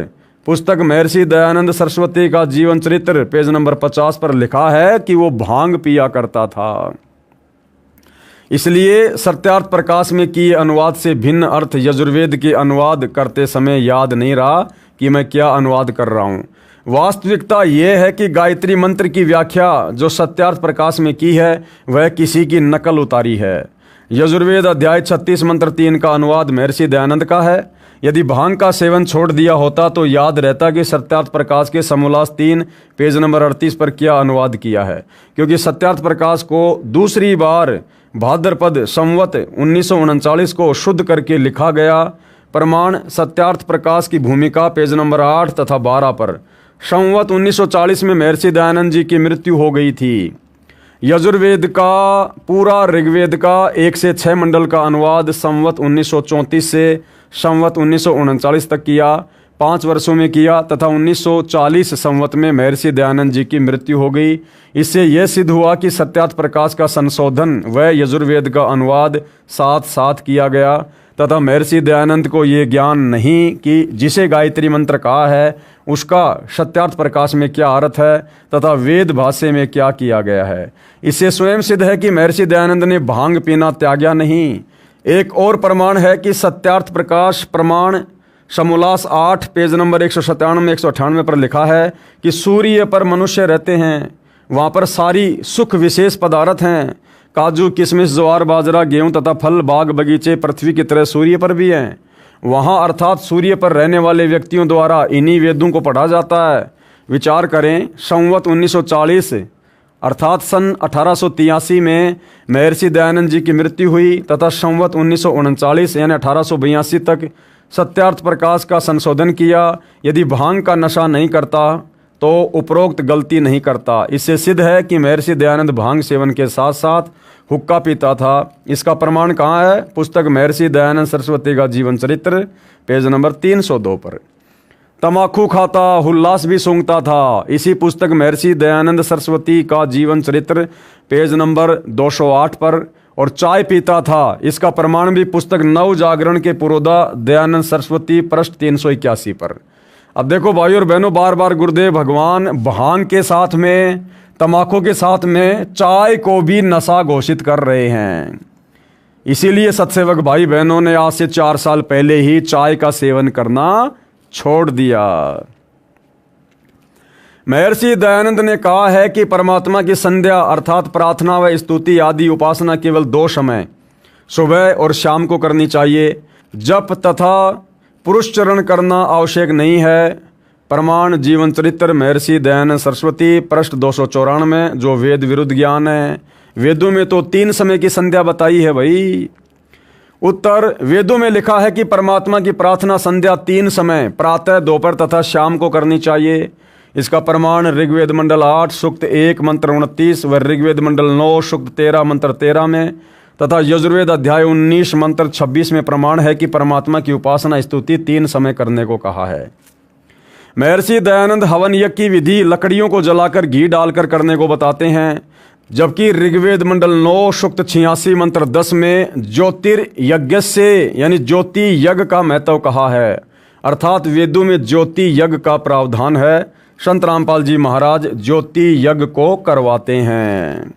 पुस्तक महर्षि दयानंद सरस्वती का जीवन चरित्र पेज नंबर 50 पर लिखा है कि वो भांग पिया करता था। इसलिए सत्यार्थ प्रकाश में किए अनुवाद से भिन्न अर्थ यजुर्वेद के अनुवाद करते समय याद नहीं रहा कि मैं क्या अनुवाद कर रहा हूँ। वास्तविकता यह है कि गायत्री मंत्र की व्याख्या जो सत्यार्थ प्रकाश में की है वह किसी की नकल उतारी है। यजुर्वेद अध्याय 36 मंत्र 3 का अनुवाद महर्षि दयानंद का है। यदि भांग का सेवन छोड़ दिया होता तो याद रहता कि सत्यार्थ प्रकाश के समोल्लास 3 पेज नंबर 38 पर क्या अनुवाद किया है, क्योंकि सत्यार्थ प्रकाश को दूसरी बार भाद्रपद संवत 1939 को शुद्ध करके लिखा गया। प्रमाण सत्यार्थ प्रकाश की भूमिका पेज नंबर 8 तथा 12 पर। संवत 1940 में महर्षि दयानंद जी की मृत्यु हो गई थी। यजुर्वेद का पूरा ऋग्वेद का 1 से 6 मंडल का अनुवाद संवत 1934 से संवत 1939 तक किया, 5 वर्षों में किया तथा 1940 संवत में महर्षि दयानंद जी की मृत्यु हो गई। इससे यह सिद्ध हुआ कि सत्यार्थ प्रकाश का संशोधन व यजुर्वेद का अनुवाद साथ साथ किया गया तथा महर्षि दयानंद को ये ज्ञान नहीं कि जिसे गायत्री मंत्र कहा है उसका सत्यार्थ प्रकाश में क्या अर्थ है तथा वेद भाष्य में क्या किया गया है। इससे स्वयं सिद्ध है कि महर्षि दयानंद ने भांग पीना त्यागा नहीं। एक और प्रमाण है कि सत्यार्थ प्रकाश प्रमाण समोल्लास 8 पेज नंबर 197 198 पर लिखा है कि सूर्य पर मनुष्य रहते हैं, वहाँ पर सारी सुख विशेष पदार्थ हैं। काजू किशमिश ज्वार बाजरा गेहूँ तथा फल बाग बगीचे पृथ्वी की तरह सूर्य पर भी हैं। वहाँ अर्थात सूर्य पर रहने वाले व्यक्तियों द्वारा इन्हीं वेदों को पढ़ा जाता है। विचार करें, संवत 1940 अर्थात सन 1883 में महर्षि दयानंद जी की मृत्यु हुई तथा संवत 1939 यानी 1882 तक सत्यार्थ प्रकाश का संशोधन किया। यदि भांग का नशा नहीं करता तो उपरोक्त गलती नहीं करता। इससे सिद्ध है कि महर्षि दयानंद भांग सेवन के साथ साथ हुक्का पीता था। इसका प्रमाण कहाँ है? पुस्तक महर्षि दयानंद सरस्वती का जीवन चरित्र पेज नंबर 302 पर। तमाकू खाता, हुल्लास भी सूंघता था, इसी पुस्तक महर्षि दयानंद सरस्वती का जीवन चरित्र पेज नंबर 208 पर। और चाय पीता था, इसका प्रमाण भी पुस्तक नव जागरण के पुरोधा दयानंद सरस्वती पृष्ठ 381 पर। अब देखो भाइयों और बहनों, बार बार गुरुदेव भगवान भांग के साथ में, तमाकू के साथ में चाय को भी नशा घोषित कर रहे हैं। इसीलिए सत्सेवक भाई बहनों ने आज से 4 साल पहले ही चाय का सेवन करना छोड़ दिया। महर्षि दयानंद ने कहा है कि परमात्मा की संध्या अर्थात प्रार्थना व स्तुति आदि उपासना केवल 2 समय सुबह और शाम को करनी चाहिए। जप तथा पुरुषचरण करना आवश्यक नहीं है। प्रमाण जीवन चरित्र महर्षि दयानंद सरस्वती पृष्ठ 294 जो वेद विरुद्ध ज्ञान है। वेदों में तो 3 समय की संध्या बताई है भाई। उत्तर, वेदों में लिखा है कि परमात्मा की प्रार्थना संध्या 3 समय प्रातः दोपहर तथा शाम को करनी चाहिए। इसका प्रमाण ऋग्वेद मंडल 8 सूक्त 1 मंत्र 29 व ऋग्वेद मंडल 9 सूक्त 13 मंत्र 13 में तथा यजुर्वेद अध्याय 19 मंत्र 26 में प्रमाण है कि परमात्मा की उपासना स्तुति 3 समय करने को कहा है। महर्षि दयानंद हवन यज्ञ की विधि लकड़ियों को जलाकर घी डालकर करने को बताते हैं, जबकि ऋग्वेद मंडल 9 सूक्त 86 मंत्र 10 में ज्योतिर्यज्ञ से यानी ज्योति यज्ञ का महत्व कहा है। अर्थात वेदों में ज्योति यज्ञ का प्रावधान है। संत रामपाल जी महाराज ज्योति यज्ञ को करवाते हैं।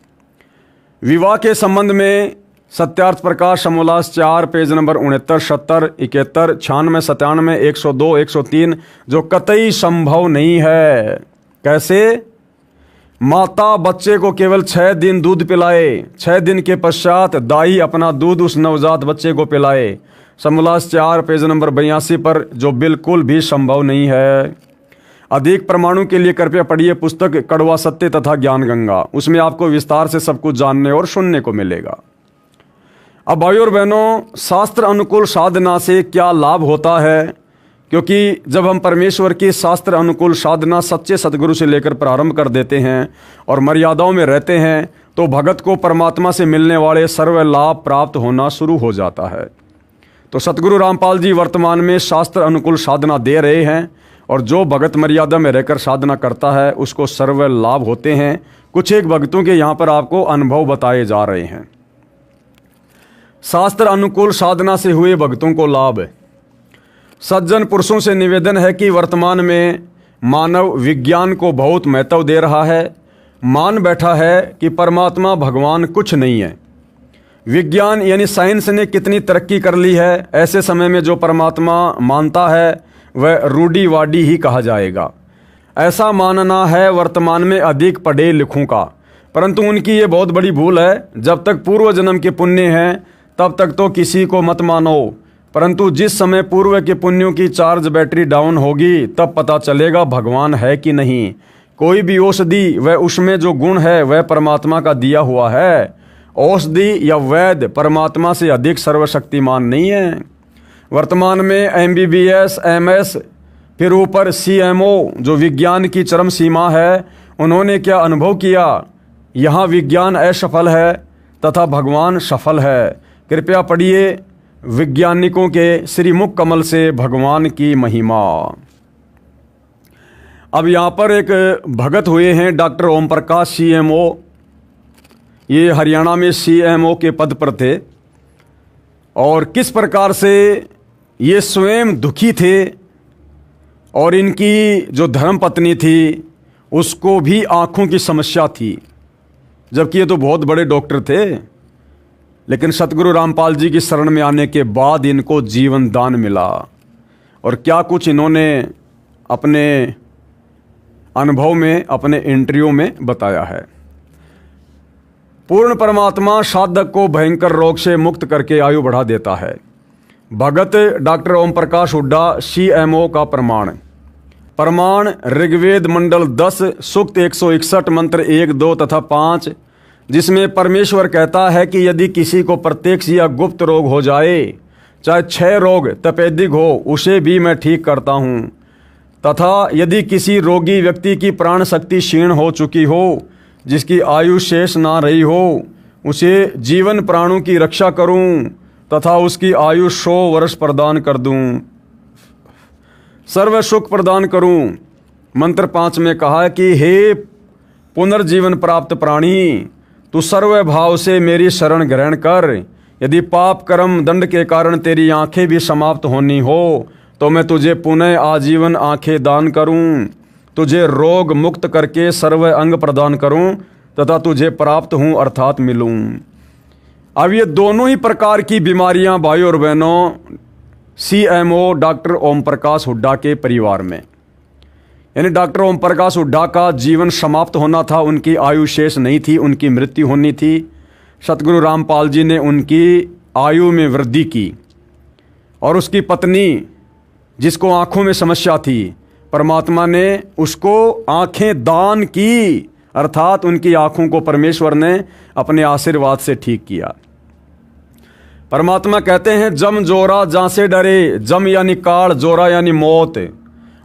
विवाह के संबंध में सत्यार्थ प्रकाश समोल्लास 4 पेज नंबर 69 70 71 96 97 102 103 जो कतई संभव नहीं है। कैसे? माता बच्चे को केवल 6 दिन दूध पिलाए, 6 दिन के पश्चात दाई अपना दूध उस नवजात बच्चे को पिलाए। समोल्लास 4 पेज नंबर 82 पर जो बिल्कुल भी संभव नहीं है। अधिक प्रमाणों के लिए कृपया पढ़िए पुस्तक कड़वा सत्य तथा ज्ञान गंगा, उसमें आपको विस्तार से सब कुछ जानने और सुनने को मिलेगा। अब भाइयों और बहनों, शास्त्र अनुकूल साधना से क्या लाभ होता है? क्योंकि जब हम परमेश्वर की शास्त्र अनुकूल साधना सच्चे सतगुरु से लेकर प्रारंभ कर देते हैं और मर्यादाओं में रहते हैं तो भगत को परमात्मा से मिलने वाले सर्व लाभ प्राप्त होना शुरू हो जाता है। तो सतगुरु रामपाल जी वर्तमान में शास्त्र अनुकूल साधना दे रहे हैं और जो भगत मर्यादा में रहकर साधना करता है उसको सर्व लाभ होते हैं। कुछ एक भक्तों के यहाँ पर आपको अनुभव बताए जा रहे हैं। शास्त्र अनुकूल साधना से हुए भक्तों को लाभ। सज्जन पुरुषों से निवेदन है कि वर्तमान में मानव विज्ञान को बहुत महत्व दे रहा है। मान बैठा है कि परमात्मा भगवान कुछ नहीं है। विज्ञान यानी साइंस ने कितनी तरक्की कर ली है, ऐसे समय में जो परमात्मा मानता है वह रूढ़िवादी ही कहा जाएगा। ऐसा मानना है वर्तमान में अधिक पढ़े लिखों का, परंतु उनकी ये बहुत बड़ी भूल है। जब तक पूर्व जन्म के पुण्य हैं तब तक तो किसी को मत मानो, परंतु जिस समय पूर्व के पुण्यों की चार्ज बैटरी डाउन होगी तब पता चलेगा भगवान है कि नहीं। कोई भी औषधि वह उसमें जो गुण है वह परमात्मा का दिया हुआ है। औषधि या वैद्य परमात्मा से अधिक सर्वशक्तिमान नहीं है। वर्तमान में MBBS MS फिर ऊपर CMO जो विज्ञान की चरम सीमा है, उन्होंने क्या अनुभव किया? यहाँ विज्ञान असफल है तथा भगवान सफल है। कृपया पढ़िए वैज्ञानिकों के श्रीमुख कमल से भगवान की महिमा। अब यहाँ पर एक भगत हुए हैं डॉक्टर ओम प्रकाश CMO। ये हरियाणा में CMO के पद पर थे और किस प्रकार से ये स्वयं दुखी थे और इनकी जो धर्मपत्नी थी उसको भी आँखों की समस्या थी, जबकि ये तो बहुत बड़े डॉक्टर थे। लेकिन सतगुरु रामपाल जी की शरण में आने के बाद इनको जीवन दान मिला। और क्या कुछ इन्होंने अपने अनुभव में, अपने इंटरव्यू में बताया है। पूर्ण परमात्मा साधक को भयंकर रोग से मुक्त करके आयु बढ़ा देता है। भगत डॉक्टर ओम प्रकाश हुड्डा CMO का प्रमाण ऋग्वेद मंडल 10 सूक्त 161 मंत्र 1, 2 तथा 5, जिसमें परमेश्वर कहता है कि यदि किसी को प्रत्यक्ष या गुप्त रोग हो जाए, चाहे 6 रोग तपेदिक हो, उसे भी मैं ठीक करता हूँ। तथा यदि किसी रोगी व्यक्ति की प्राण शक्ति क्षीण हो चुकी हो, जिसकी आयु शेष ना रही हो, उसे जीवन प्राणों की रक्षा करूं तथा उसकी आयु 100 वर्ष प्रदान कर दूं, सर्व सुख प्रदान करूं। मंत्र 5 में कहा कि हे पुनर्जीवन प्राप्त प्राणी, तू सर्व भाव से मेरी शरण ग्रहण कर। यदि पाप कर्म दंड के कारण तेरी आंखें भी समाप्त होनी हो, तो मैं तुझे पुनः आजीवन आंखें दान करूं, तुझे रोग मुक्त करके सर्व अंग प्रदान करूं तथा तुझे प्राप्त हूं अर्थात मिलूं। अब ये दोनों ही प्रकार की बीमारियां भाइयों और बहनों CMO डॉक्टर ओम प्रकाश हुड्डा के परिवार में, यानी डॉक्टर ओम प्रकाश हुड्डा का जीवन समाप्त होना था, उनकी आयु शेष नहीं थी, उनकी मृत्यु होनी थी। सतगुरु रामपाल जी ने उनकी आयु में वृद्धि की और उसकी पत्नी जिसको आंखों में समस्या थी, परमात्मा ने उसको आंखें दान की, अर्थात उनकी आंखों को परमेश्वर ने अपने आशीर्वाद से ठीक किया। परमात्मा कहते हैं जम जोरा जहां से डरे, जम यानी काल, जोरा यानी मौत,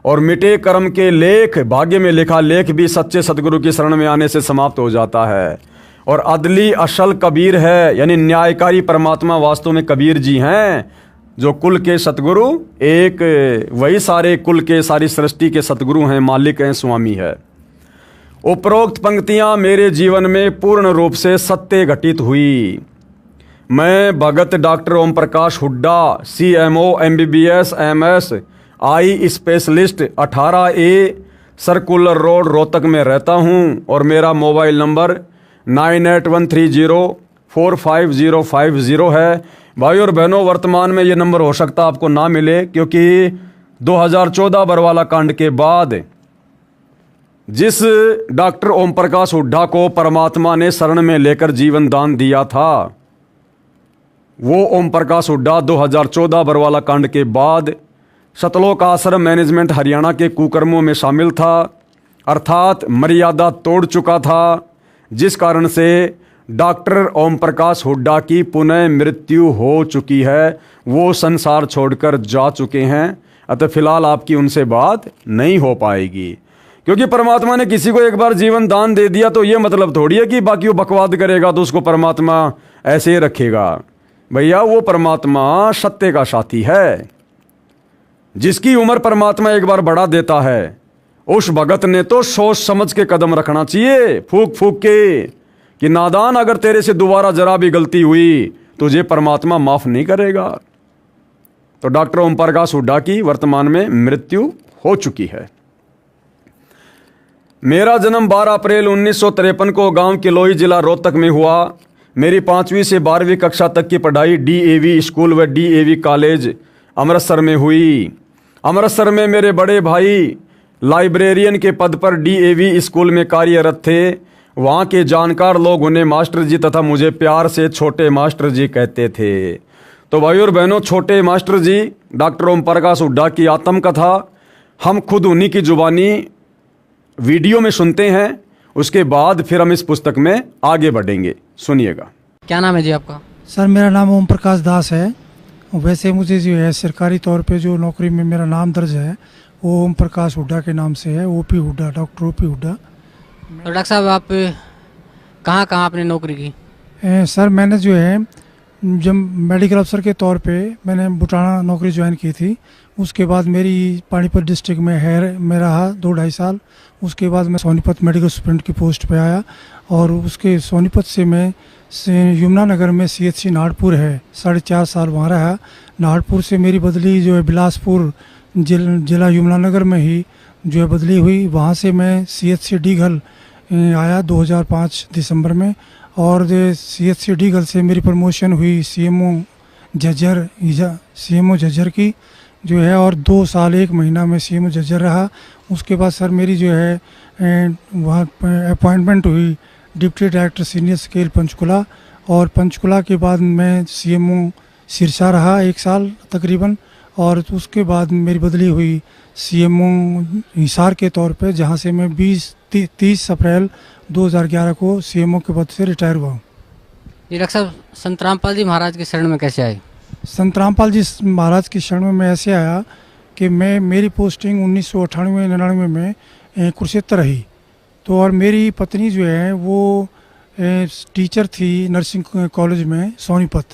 और मिटे कर्म के लेख, भाग्य में लिखा लेख भी सच्चे सतगुरु की शरण में आने से समाप्त हो जाता है। और अदली असल कबीर है, यानी न्यायकारी परमात्मा वास्तव में कबीर जी हैं, जो कुल के सतगुरु एक, वही सारे कुल के, सारी सृष्टि के सतगुरु हैं, मालिक हैं, स्वामी है। उपरोक्त पंक्तियां मेरे जीवन में पूर्ण रूप से सत्य घटित हुई। मैं Bhagat doctor Om Prakash Hooda CMO MBBS MS eye specialist 18A circular road Rohtak में रहता हूं और मेरा मोबाइल नंबर 9813045050 है। भाइयों और बहनों, वर्तमान में ये नंबर हो सकता आपको ना मिले, क्योंकि 2014 बरवाला कांड के बाद जिस डॉक्टर ओम प्रकाश हुड्डा को परमात्मा ने शरण में लेकर जीवन दान दिया था, वो ओम प्रकाश हुड्डा 2014 बरवाला कांड के बाद सतलोक आश्रम मैनेजमेंट हरियाणा के कुकर्मों में शामिल था, अर्थात मर्यादा तोड़ चुका था, जिस कारण से डॉक्टर ओम प्रकाश हुड्डा की पुनः मृत्यु हो चुकी है। वो संसार छोड़कर जा चुके हैं, अतः फिलहाल आपकी उनसे बात नहीं हो पाएगी। क्योंकि परमात्मा ने किसी को एक बार जीवन दान दे दिया तो ये मतलब थोड़ी है कि बाकी वो बकवाद करेगा तो उसको परमात्मा ऐसे ही रखेगा। भैया, वो परमात्मा सत्य का साथी है। जिसकी उम्र परमात्मा एक बार बढ़ा देता है, उस भगत ने तो सोच समझ के कदम रखना चाहिए, फूक फूक के, कि नादान, अगर तेरे से दोबारा जरा भी गलती हुई तुझे परमात्मा माफ नहीं करेगा। तो डॉक्टर ओम प्रकाश हुड्डा की वर्तमान में मृत्यु हो चुकी है। मेरा जन्म 12 अप्रैल 1953 को गांव किलोई जिला रोहतक में हुआ। मेरी 5वीं से 12वीं कक्षा तक की पढ़ाई DAV स्कूल व DAV कॉलेज अमृतसर में हुई। अमृतसर में मेरे बड़े भाई लाइब्रेरियन के पद पर DAV स्कूल में कार्यरत थे। वहाँ के जानकार लोग उन्हें मास्टर जी तथा मुझे प्यार से छोटे मास्टर जी कहते थे। तो भाइयों और बहनों, छोटे मास्टर जी डॉक्टर ओम प्रकाश हुड्डा की आत्मकथा हम खुद उन्हीं की जुबानी वीडियो में सुनते हैं, उसके बाद फिर हम इस पुस्तक में आगे बढ़ेंगे। सुनिएगा। क्या नाम है जी आपका? सर, मेरा नाम ओम प्रकाश दास है। वैसे मुझे जो है सरकारी तौर पे जो नौकरी में मेरा नाम दर्ज है वो ओम प्रकाश हुड्डा के नाम से है, OP Hooda, doctor OP Hooda. तो डॉक्टर साहब, आप कहाँ कहाँ आपने नौकरी की? सर, मैंने जो है जब मेडिकल अफसर के तौर पे मैंने बुटाना नौकरी ज्वाइन की थी। उसके बाद मेरी पानीपत डिस्ट्रिक्ट में है मैं रहा 2-2.5 साल। उसके बाद मैं सोनीपत मेडिकल सुपरिटेंडेंट की पोस्ट पे आया और उसके सोनीपत से मैं यमुनानगर में CHC नाहरपुर है 4.5 साल वहाँ रहा। नाहरपुर से मेरी बदली जो है बिलासपुर जिला यमुनानगर में ही जो है बदली हुई। वहाँ से मैं CHC डीघल आया 2005 दिसंबर में। और CHC डीगल से मेरी प्रमोशन हुई CMO झज्जर की जो है, और 2 साल 1 महीना में CMO झज्जर रहा। उसके बाद सर मेरी जो है वहाँ अपॉइंटमेंट हुई deputy director senior scale Panchkula, और पंचकुला के बाद मैं CMO सिरसा रहा 1 साल तकरीबन, और उसके बाद मेरी बदली हुई CMO हिसार के तौर पे, जहाँ से मैं 30 अप्रैल 2011 को CMO के पद से रिटायर हुआ हूँ। ये डॉक्टर साहब संत रामपाल जी महाराज के शरण में कैसे आए? संत रामपाल जी महाराज की शरण में मैं ऐसे आया कि मेरी पोस्टिंग 1998-99 में कुरुक्षेत्र रही। तो और मेरी पत्नी जो है वो टीचर थी नर्सिंग कॉलेज में सोनीपत।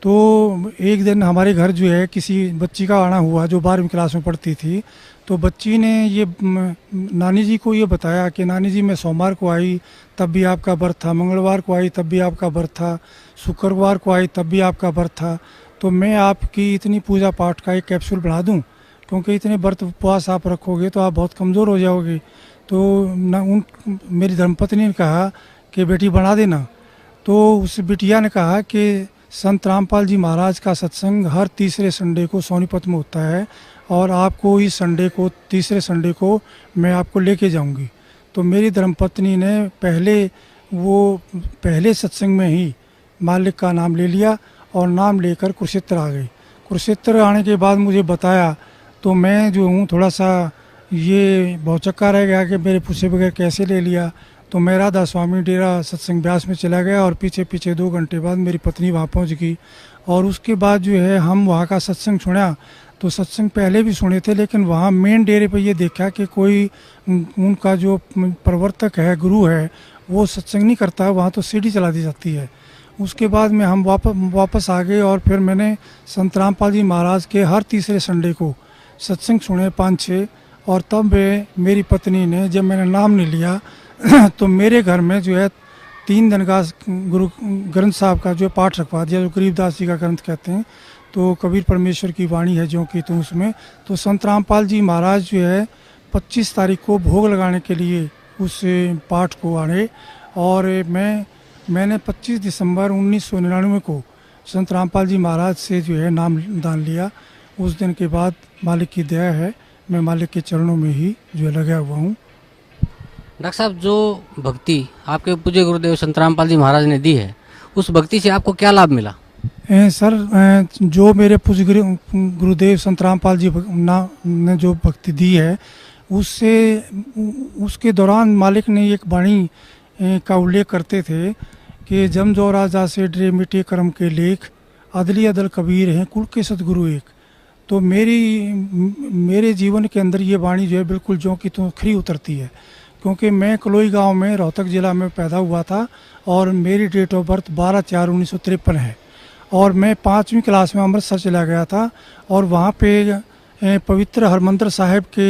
तो एक दिन हमारे घर जो है किसी बच्ची का आना हुआ जो 12वीं क्लास में पढ़ती थी। तो बच्ची ने ये नानी जी को ये बताया कि नानी जी मैं सोमवार को आई तब भी आपका व्रत था, मंगलवार को आई तब भी आपका व्रत था, शुक्रवार को आई तब भी आपका व्रत था। तो मैं आपकी इतनी पूजा पाठ का एक कैप्सूल बना दूं, क्योंकि इतने व्रत उपवास आप रखोगे तो आप बहुत कमज़ोर हो जाओगे। तो मेरी धर्मपत्नी ने कहा कि बेटी बना देना। तो उस बिटिया ने कहा कि संत रामपाल जी महाराज का सत्संग हर तीसरे संडे को सोनीपत में होता है, और आपको इस संडे को, तीसरे संडे को मैं आपको लेके जाऊंगी। तो मेरी धर्मपत्नी ने पहले सत्संग में ही मालिक का नाम ले लिया, और नाम लेकर कुरुक्षेत्र आ गई। कुरुक्षेत्र आने के बाद मुझे बताया तो मैं जो हूँ थोड़ा सा ये भौचक्का रह गया कि मेरे पूछे बगैर कैसे ले लिया। तो मैं राधा स्वामी डेरा सत्संग ब्यास में चला गया, और पीछे 2 घंटे बाद मेरी पत्नी वहाँ पहुँच गई। और उसके बाद जो है हम वहाँ का सत्संग सुना। तो सत्संग पहले भी सुने थे, लेकिन वहाँ मेन डेरे पे ये देखा कि कोई उनका जो प्रवर्तक है, गुरु है, वो सत्संग नहीं करता, वहाँ तो सीढ़ी चला दी जाती है। उसके बाद में हम वापस आ गए, और फिर मैंने संत रामपाल जी महाराज के हर तीसरे संडे को सत्संग सुने 5-6। और तब मेरी पत्नी ने, जब मैंने नाम नहीं लिया तो मेरे घर में जो है 3 दिन का गुरु ग्रंथ साहब का जो पाठ रखवा दिया, जो गरीबदास जी का ग्रंथ कहते हैं। तो कबीर परमेश्वर की वाणी है जो कि तुम उसमें। तो संत रामपाल जी महाराज जो है 25 तारीख को भोग लगाने के लिए उस पाठ को आए, और मैंने 25 दिसंबर 1999 को संत रामपाल जी महाराज से जो है नाम दान लिया। उस दिन के बाद मालिक की दया है, मैं मालिक के चरणों में ही जो लगा हुआ हूँ। डॉक्टर साहब जो भक्ति आपके पूज्य गुरुदेव संत रामपाल जी महाराज ने दी है, उस भक्ति से आपको क्या लाभ मिला? सर जो मेरे पूज्य गुरुदेव संत रामपाल जी ने जो भक्ति दी है, उसके दौरान मालिक ने एक वाणी का उल्लेख करते थे कि जम जो राजा से डरे मिटे कर्म के लेख, अदली अदल कबीर हैं कुल के सतगुरु एक। तो मेरे जीवन के अंदर ये वाणी जो है बिल्कुल जो कि तो खरी उतरती है, क्योंकि मैं कलोई गांव में रोहतक ज़िला में पैदा हुआ था, और मेरी डेट ऑफ बर्थ 12/4/1953 है। और मैं 5वीं क्लास में अमृतसर चला गया था, और वहाँ पे पवित्र हरमंदिर साहिब के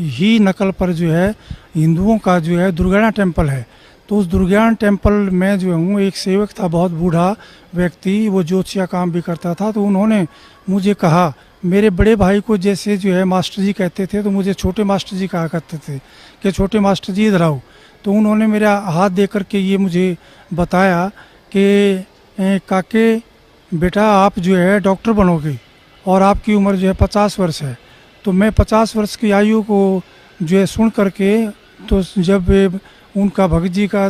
ही नकल पर जो है हिंदुओं का जो है दुर्गाना टेम्पल है। तो उस दुर्गाना टेम्पल में जो हूँ एक सेवक था, बहुत बूढ़ा व्यक्ति, वो ज्योतिषिया काम भी करता था। तो उन्होंने मुझे कहा, मेरे बड़े भाई को जैसे जो है मास्टर जी कहते थे, तो मुझे छोटे मास्टर जी कहा करते थे कि छोटे मास्टर जी इधर आओ। तो उन्होंने मेरा हाथ दे करके ये मुझे बताया कि काके बेटा आप जो है डॉक्टर बनोगे, और आपकी उम्र जो है 50 वर्ष है। तो मैं 50 वर्ष की आयु को जो है सुन करके, तो जब उनका भगत जी का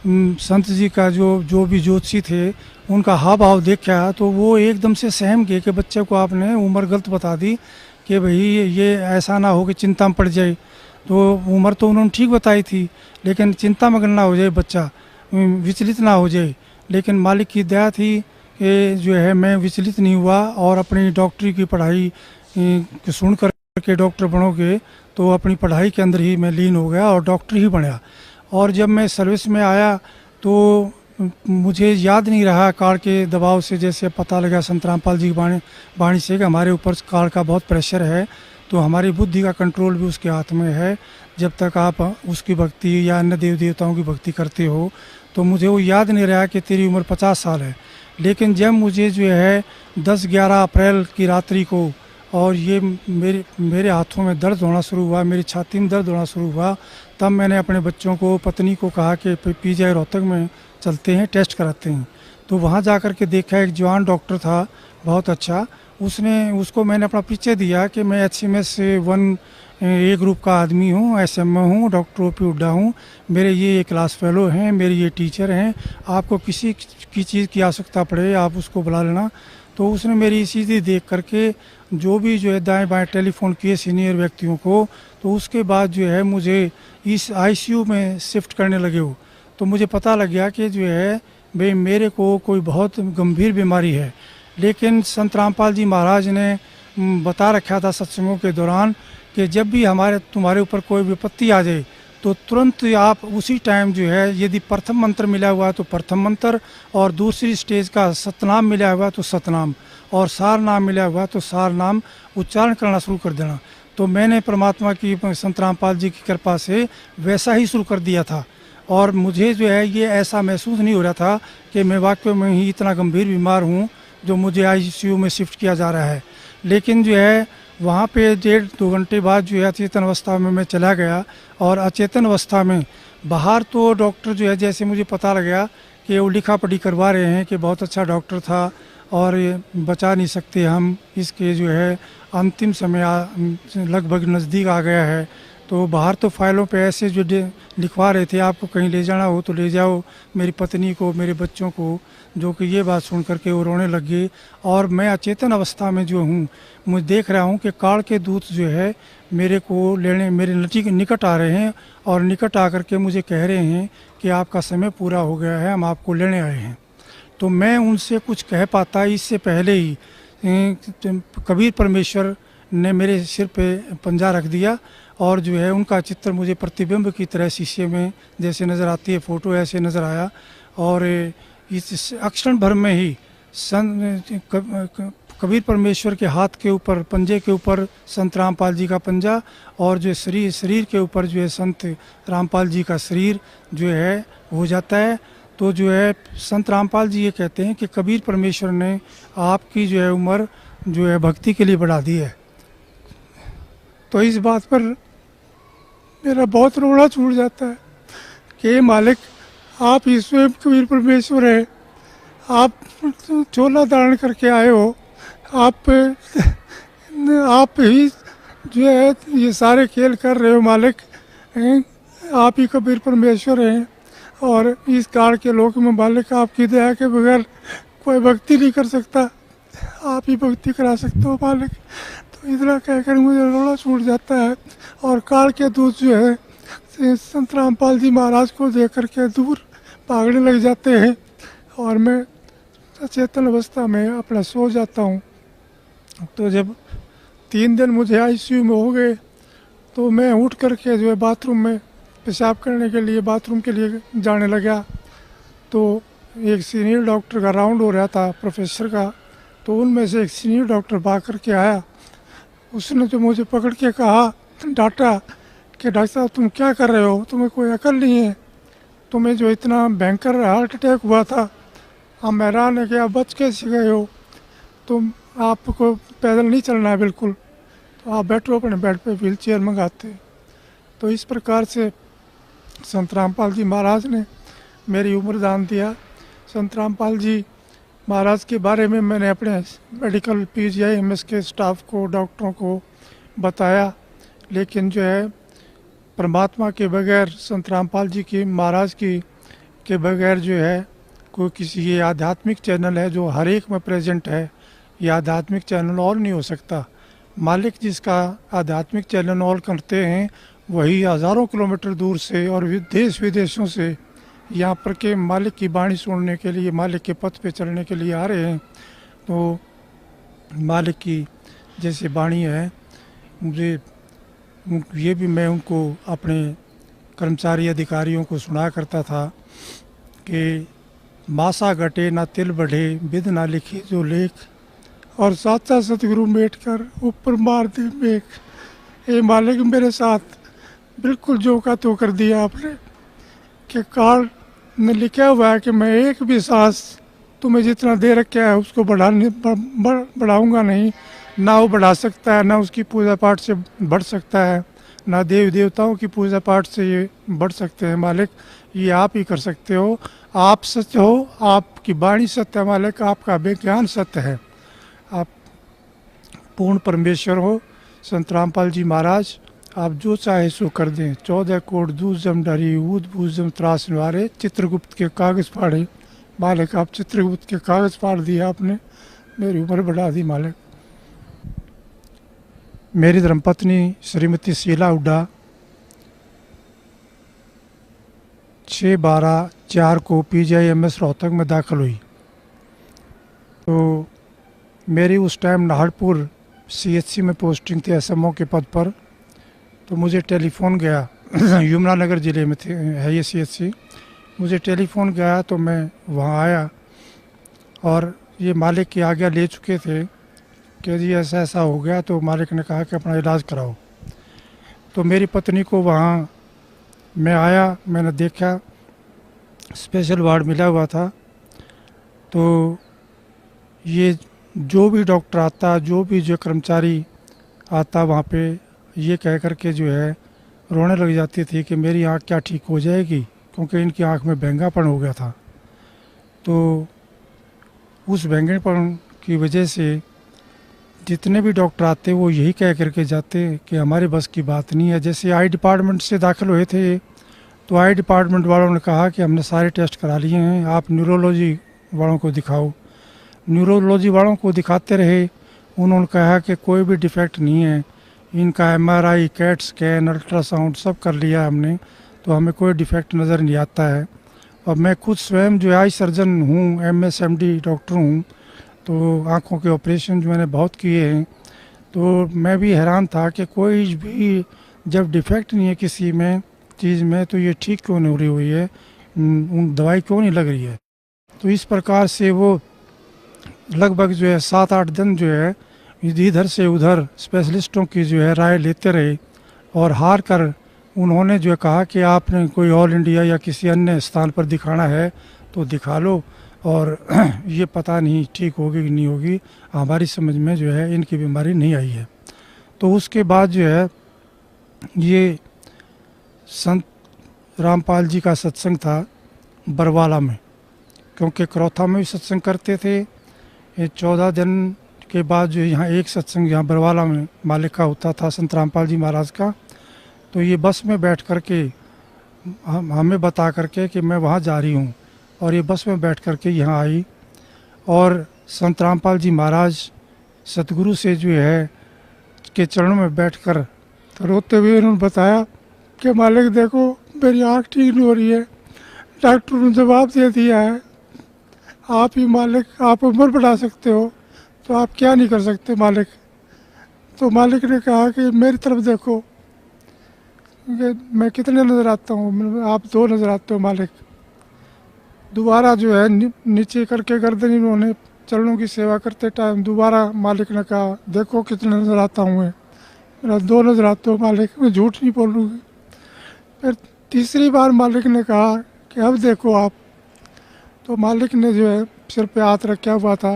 संत जी का जो भी ज्योतिषी थे, उनका हाव भाव देखा, तो वो एकदम से सहम गए कि बच्चे को आपने उम्र गलत बता दी, कि भाई ये ऐसा ना हो कि चिंता में पड़ जाए। तो उम्र तो उन्होंने ठीक बताई थी, लेकिन चिंता मगन ना हो जाए, बच्चा विचलित ना हो जाए। लेकिन मालिक की दया थी कि जो है मैं विचलित नहीं हुआ, और अपनी डॉक्टरी की पढ़ाई सुन कर के डॉक्टर बनोगे, तो अपनी पढ़ाई के अंदर ही मैं लीन हो गया और डॉक्टर ही बना। और जब मैं सर्विस में आया तो मुझे याद नहीं रहा, काल के दबाव से जैसे पता लगा संत रामपाल जी की वाणी से कि हमारे ऊपर काल का बहुत प्रेशर है, तो हमारी बुद्धि का कंट्रोल भी उसके हाथ में है। जब तक आप उसकी भक्ति या अन्य देव देवताओं की भक्ति करते हो, तो मुझे वो याद नहीं रहा कि तेरी उम्र 50 साल है। लेकिन जब मुझे जो है 10-11 अप्रैल की रात्रि को और ये मेरे हाथों में दर्द होना शुरू हुआ, मेरी छाती में दर्द होना शुरू हुआ। तब मैंने अपने बच्चों को, पत्नी को कहा कि पीजीआई रोहतक में चलते हैं, टेस्ट कराते हैं। तो वहाँ जा कर के देखा, एक जवान डॉक्टर था बहुत अच्छा, उसको मैंने अपना परिचय दिया कि मैं HMS 1 ए ग्रुप का आदमी हूँ, SMA हूँ, डॉक्टर OP हुड्डा हूँ, मेरे ये क्लास फेलो हैं, मेरे ये टीचर हैं, आपको किसी की चीज़ की आवश्यकता पड़े आप उसको बुला लेना। तो उसने मेरी सीधी देख करके जो है दाएं बाएं टेलीफोन किए सीनियर व्यक्तियों को। तो उसके बाद जो है मुझे इस ICU में शिफ्ट करने लगे हो। तो मुझे पता लग गया कि जो है भाई मेरे को कोई बहुत गंभीर बीमारी है। लेकिन संत रामपाल जी महाराज ने बता रखा था सत्संगों के दौरान कि जब भी तुम्हारे ऊपर कोई विपत्ति आ जाए तो तुरंत आप उसी टाइम जो है, यदि प्रथम मंत्र मिला हुआ है तो प्रथम मंत्र, और दूसरी स्टेज का सतनाम मिला हुआ है तो सतनाम, और सार नाम मिला हुआ है तो सार नाम उच्चारण करना शुरू कर देना। तो मैंने परमात्मा की, संत रामपाल जी की कृपा से वैसा ही शुरू कर दिया था। और मुझे जो है ये ऐसा महसूस नहीं हो रहा था कि मैं वाकई में ही इतना गंभीर बीमार हूँ जो मुझे ICU में शिफ्ट किया जा रहा है। लेकिन जो है वहाँ पे 1.5-2 घंटे बाद जो है अचेतन अवस्था में मैं चला गया। और अचेतन अवस्था में बाहर तो डॉक्टर जो है, जैसे मुझे पता लग गया कि वो लिखा पढ़ी करवा रहे हैं कि बहुत अच्छा डॉक्टर था और ये बचा नहीं सकते हम, इसके जो है अंतिम समय लगभग नज़दीक आ गया है। तो बाहर तो फाइलों पे ऐसे जो लिखवा रहे थे, आपको कहीं ले जाना हो तो ले जाओ मेरी पत्नी को, मेरे बच्चों को, जो कि ये बात सुन करके वो रोने लग गए। और मैं अचेतन अवस्था में जो हूँ, मुझे देख रहा हूँ कि काल के दूत जो है मेरे को लेने मेरे निकट आ रहे हैं, और निकट आकर के मुझे कह रहे हैं कि आपका समय पूरा हो गया है, हम आपको लेने आए हैं। तो मैं उनसे कुछ कह पाता इससे पहले ही कबीर परमेश्वर ने मेरे सिर पे पंजा रख दिया, और जो है उनका चित्र मुझे प्रतिबिंब की तरह शीशे में जैसे नज़र आती है फ़ोटो, ऐसे नज़र आया। और इस अक्षण भर में ही कबीर परमेश्वर के हाथ के ऊपर, पंजे के ऊपर संत रामपाल जी का पंजा, और जो शरीर के ऊपर जो है संत रामपाल जी का शरीर जो है हो जाता है। तो जो है संत रामपाल जी ये कहते हैं कि कबीर परमेश्वर ने आपकी जो है उम्र जो है भक्ति के लिए बढ़ा दी है। तो इस बात पर मेरा बहुत रोना छूट जाता है कि मालिक, आप ही स्वयं कबीर परमेश्वर है, आप चोला धारण करके आए हो, आप ही जो है ये सारे खेल कर रहे हो मालिक, आप ही कबीर परमेश्वर हैं। और इस काल के लोक में मालिक आपकी दया के बगैर कोई भक्ति नहीं कर सकता, आप ही भक्ति करा सकते हो मालिक। तो इतना कहकर मुझे रोना छूट जाता है। और काल के दूत जो है संत रामपाल जी महाराज को देख करके दूर भागने लग जाते हैं, और मैं अचेतन अवस्था में अपना सो जाता हूँ। तो जब 3 दिन मुझे ICU में हो गए तो मैं उठ करके जो है बाथरूम में पेशाब करने के लिए, बाथरूम के लिए जाने लगा। तो एक सीनियर डॉक्टर का राउंड हो रहा था, प्रोफेसर का। तो उनमें से एक सीनियर डॉक्टर भाग करके आया, उसने तो मुझे पकड़ के कहा, डांटा कि डॉक्टर साहब तुम क्या कर रहे हो, तुम्हें कोई अकल नहीं है, तुम्हें जो इतना भयंकर हार्ट अटैक हुआ था, हम हैरान है कि आप बच कैसे गए हो, तुम आपको पैदल नहीं चलना है बिल्कुल, तो आप बैठो अपने बेड पे, व्हील चेयर मंगाते। तो इस प्रकार से संत रामपाल जी महाराज ने मेरी उम्र दान दिया। संत रामपाल जी महाराज के बारे में मैंने अपने मेडिकल PGI MS के स्टाफ को, डॉक्टरों को बताया, लेकिन जो है परमात्मा के बगैर, संत रामपाल जी की महाराज की के बगैर जो है कोई किसी, ये आध्यात्मिक चैनल है जो हर एक में प्रेजेंट है, ये आध्यात्मिक चैनल और नहीं हो सकता। मालिक जिसका आध्यात्मिक चैनल ऑल करते हैं वही हज़ारों किलोमीटर दूर से और देश विदेशों से यहाँ पर के मालिक की वाणी सुनने के लिए, मालिक के पथ पे चलने के लिए आ रहे हैं। तो मालिक की जैसे वाणी है, मुझे ये भी मैं उनको अपने कर्मचारी अधिकारियों को सुना करता था कि मासा घटे ना तिल बढ़े, विद ना लिखी जो लेख, और साचा सतगुरु मेट कर ऊपर मार दे मेघ। ये मालिक मेरे साथ बिल्कुल जो का तो कर दिया आपने कि काल ने लिखा हुआ है कि मैं एक भी सांस तुम्हें जितना दे रखा है उसको बढ़ाऊंगा नहीं, ना वो बढ़ा सकता है, ना उसकी पूजा पाठ से बढ़ सकता है, ना देव देवताओं की पूजा पाठ से ये बढ़ सकते हैं मालिक। ये आप ही कर सकते हो। आप सत्य हो, आपकी वाणी सत्य है मालिक, आपका विज्ञान सत्य है। आप पूर्ण परमेश्वर हो। संत रामपाल जी महाराज, आप जो चाहे सो कर दें। 14 कोट दूध जम डरी, ऊद बूझ जम त्रास निवारे। चित्रगुप्त के कागज़ फाड़े मालिक, आप चित्रगुप्त के कागज़ फाड़ दिए आपने, मेरी उम्र बढ़ा दी मालिक। मेरी धर्मपत्नी श्रीमती शीला हुड्डा 6/12/4 को PGIMS रोहतक में दाखिल हुई। तो मेरी उस टाइम नाहरपुर CHC में पोस्टिंग थी SMO के पद पर। तो मुझे टेलीफोन गया यमुनानगर ज़िले में थे है ये CHC। मुझे टेलीफोन गया तो मैं वहाँ आया और ये मालिक की आज्ञा ले चुके थे कि जी ऐसा ऐसा हो गया। तो मालिक ने कहा कि अपना इलाज कराओ। तो मेरी पत्नी को वहाँ मैं आया, मैंने देखा स्पेशल वार्ड मिला हुआ था। तो ये जो भी डॉक्टर आता, जो भी जो कर्मचारी आता वहाँ पे, ये कह कर के जो है रोने लग जाती थी कि मेरी आँख क्या ठीक हो जाएगी, क्योंकि इनकी आँख में बैंगापन हो गया था। तो उस बैंगनपन की वजह से जितने भी डॉक्टर आते वो यही कह करके जाते कि हमारे बस की बात नहीं है। जैसे आई डिपार्टमेंट से दाखिल हुए थे तो आई डिपार्टमेंट वालों ने कहा कि हमने सारे टेस्ट करा लिए हैं, आप न्यूरोलॉजी वालों को दिखाओ। न्यूरोलॉजी वालों को दिखाते रहे, उन्होंने कहा कि कोई भी डिफेक्ट नहीं है, इनका MRI, कैट स्कैन, अल्ट्रासाउंड सब कर लिया हमने, तो हमें कोई डिफेक्ट नज़र नहीं आता है। और मैं खुद स्वयं जो आई सर्जन हूँ, MSMD डॉक्टर हूँ, तो आँखों के ऑपरेशन जो मैंने बहुत किए हैं। तो मैं भी हैरान था कि कोई भी जब डिफेक्ट नहीं है किसी में चीज़ में, तो ये ठीक क्यों नहीं हो रही हुई है, दवाई क्यों नहीं लग रही है। तो इस प्रकार से वो लगभग जो है 7-8 दिन जो है इधर से उधर स्पेशलिस्टों की जो है राय लेते रहे और हार कर उन्होंने जो कहा कि आपने कोई ऑल इंडिया या किसी अन्य स्थान पर दिखाना है तो दिखा लो, और ये पता नहीं ठीक होगी कि नहीं होगी, हमारी समझ में जो है इनकी बीमारी नहीं आई है। तो उसके बाद जो है ये संत रामपाल जी का सत्संग था बरवाला में, क्योंकि करौथा में भी सत्संग करते थे। ये 14 दिन के बाद जो यहाँ एक सत्संग यहाँ बरवाला में मालिक का होता था, संत रामपाल जी महाराज का। तो ये बस में बैठ कर के हमें बता करके कि मैं वहाँ जा रही हूँ, और ये बस में बैठ कर के यहाँ आई। और संत रामपाल जी महाराज सतगुरु से जो है के चरणों में बैठकर तो रोते हुए उन्होंने बताया कि मालिक देखो मेरी आँख ठीक नहीं हो रही है, डॉक्टर ने जवाब दे दिया है, आप ही मालिक, आप उम्र बढ़ा सकते हो, तो आप क्या नहीं कर सकते मालिक। तो मालिक ने कहा कि मेरी तरफ देखो कि मैं कितने नज़र आता हूँ, आप 2 नज़र आते हो मालिक। दोबारा जो है नीचे करके गर्दन इन्होंने चरणों की सेवा करते टाइम दोबारा मालिक ने कहा देखो कितने नज़र आता हूँ मैं, मेरा 2 नज़र आते हो मालिक, मैं झूठ नहीं बोलूँगी। फिर तीसरी बार मालिक ने कहा कि अब देखो आप। तो मालिक ने जो है सिर पे हाथ रखा हुआ था,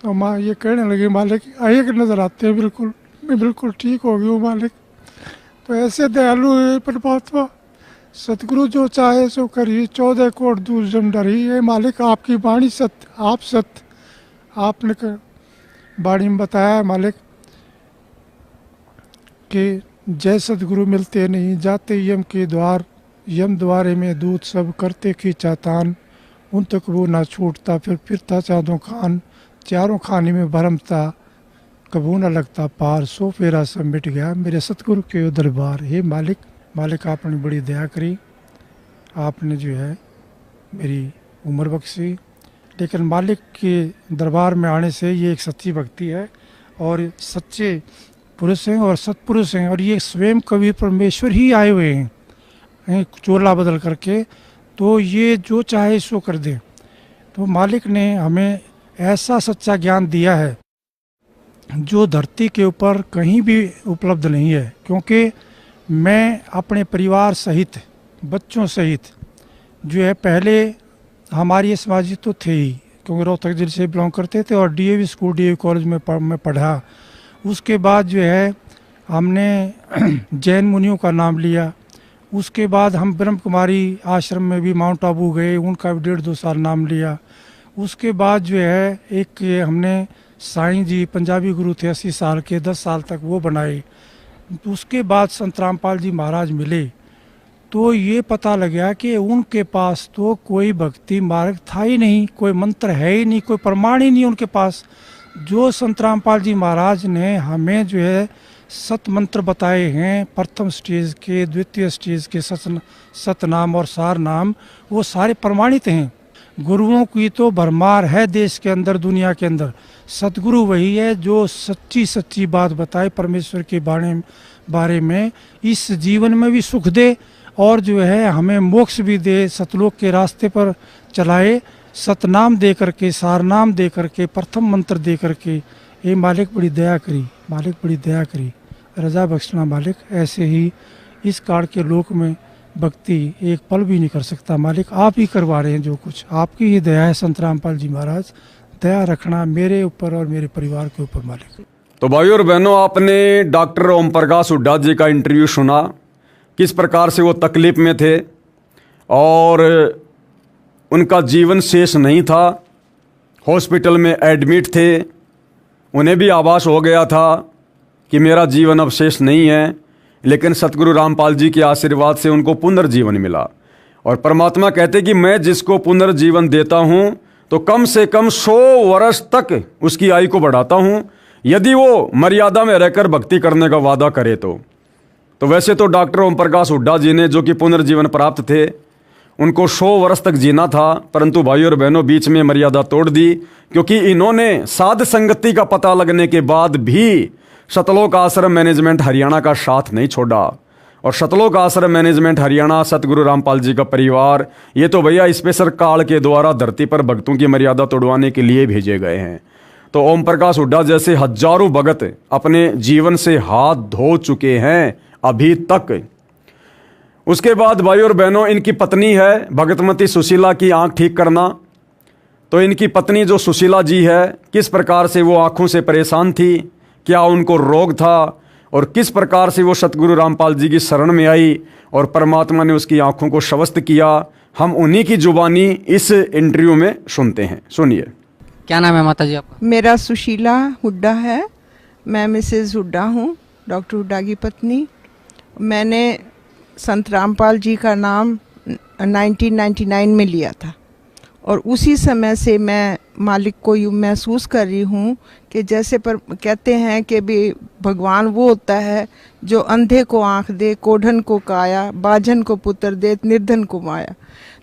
तो माँ ये कहने लगी मालिक एक नज़र आते हैं बिल्कुल, मैं बिल्कुल ठीक हो गई हूँ मालिक। तो ऐसे दयालु है परमात्मा, सतगुरु जो चाहे सो करिए, 14 कोट दूर जम डरी। ये मालिक आपकी वाणी सत्य, आप सत्य, आपने वाणी में बताया मालिक कि जय सतगुरु मिलते नहीं जाते यम के द्वार, यम द्वारे में दूत सब करते खींचा तान, उन तक वो ना छूटता फिरता चाँदों खान, चारों खाने में भरम था कबू न लगता पार, सो फेरा सब मिट गया मेरे सतगुरु के दरबार। हे मालिक, मालिक आपने बड़ी दया करी, आपने जो है मेरी उम्र बख्शी। लेकिन मालिक के दरबार में आने से ये एक सच्ची भक्ति है, और सच्चे पुरुष हैं और सत्पुरुष हैं, और ये स्वयं कबीर परमेश्वर ही आए हुए हैं चोला बदल करके। तो ये जो चाहे सो कर दे। तो मालिक ने हमें ऐसा सच्चा ज्ञान दिया है जो धरती के ऊपर कहीं भी उपलब्ध नहीं है। क्योंकि मैं अपने परिवार सहित, बच्चों सहित जो है, पहले हमारी समाजी तो थे ही क्योंकि रोहतक जिले से बिलोंग करते थे, और डीएवी स्कूल डीएवी कॉलेज में मैं पढ़ा। उसके बाद जो है हमने जैन मुनियों का नाम लिया। उसके बाद हम ब्रह्म कुमारी आश्रम में भी माउंट आबू गए, उनका भी 1.5-2 साल नाम लिया। उसके बाद जो है एक ये हमने साईं जी पंजाबी गुरु थे 80 साल के, 10 साल तक वो बनाए। उसके बाद संत रामपाल जी महाराज मिले तो ये पता लगा कि उनके पास तो कोई भक्ति मार्ग था ही नहीं, कोई मंत्र है ही नहीं, कोई प्रमाण ही नहीं उनके पास। जो संत रामपाल जी महाराज ने हमें जो है सत मंत्र बताए हैं, प्रथम स्टेज के, द्वितीय स्टेज के सतनाम और सार नाम, वो सारे प्रमाणित हैं। गुरुओं की तो भरमार है देश के अंदर, दुनिया के अंदर। सतगुरु वही है जो सच्ची सच्ची बात बताए परमेश्वर के बारे में, इस जीवन में भी सुख दे और जो है हमें मोक्ष भी दे, सतलोक के रास्ते पर चलाए। सतनाम दे करके, सारनाम दे करके, प्रथम मंत्र दे करके, ये मालिक बड़ी दया करी, मालिक बड़ी दया करी, रजा बख्शना मालिक। ऐसे ही इस काल के लोक में भक्ति एक पल भी नहीं कर सकता मालिक, आप ही करवा रहे हैं जो कुछ, आपकी ही दया है संत रामपाल जी महाराज। दया रखना मेरे ऊपर और मेरे परिवार के ऊपर मालिक। तो भाइयों और बहनों, आपने डॉक्टर ओम प्रकाश हुड्डा जी का इंटरव्यू सुना, किस प्रकार से वो तकलीफ में थे और उनका जीवन शेष नहीं था, हॉस्पिटल में एडमिट थे, उन्हें भी आभास हो गया था कि मेरा जीवन अब शेष नहीं है, लेकिन सतगुरु रामपाल जी के आशीर्वाद से उनको पुनर्जीवन मिला। और परमात्मा कहते कि मैं जिसको पुनर्जीवन देता हूँ तो कम से कम 100 वर्ष तक उसकी आयु को बढ़ाता हूँ, यदि वो मर्यादा में रहकर भक्ति करने का वादा करे तो वैसे तो डॉक्टर ओम प्रकाश हुड्डा जी ने, जो कि पुनर्जीवन प्राप्त थे, उनको 100 वर्ष तक जीना था, परंतु भाइयों और बहनों बीच में मर्यादा तोड़ दी, क्योंकि इन्होंने साध संगति का पता लगने के बाद भी सतलोक आश्रम मैनेजमेंट हरियाणा का साथ नहीं छोड़ा। और सतलोक आश्रम मैनेजमेंट हरियाणा, सतगुरु रामपाल जी का परिवार, ये तो भैया स्पेशल काल के द्वारा धरती पर भक्तों की मर्यादा तोड़वाने के लिए भेजे गए हैं। तो ओम प्रकाश हुड्डा जैसे हजारों भगत अपने जीवन से हाथ धो चुके हैं अभी तक। उसके बाद भाई और बहनों, इनकी पत्नी है भगतमती सुशीला की आंख ठीक करना। तो इनकी पत्नी जो सुशीला जी है, किस प्रकार से वो आंखों से परेशान थी, क्या उनको रोग था, और किस प्रकार से वो सतगुरु रामपाल जी की शरण में आई और परमात्मा ने उसकी आंखों को स्वस्थ किया, हम उन्हीं की जुबानी इस इंटरव्यू में सुनते हैं। सुनिए। क्या नाम है माता जी आपका? मेरा सुशीला हुड्डा है, मैं मिसेस हुड्डा हूँ, डॉक्टर हुड्डा की पत्नी। मैंने संत रामपाल जी का नाम 1999 में लिया था और उसी समय से मैं मालिक को यूँ महसूस कर रही हूँ कि जैसे पर कहते हैं कि भी भगवान वो होता है जो अंधे को आँख दे, कोढ़न को काया, बाझन को पुत्र दे, निर्धन को माया।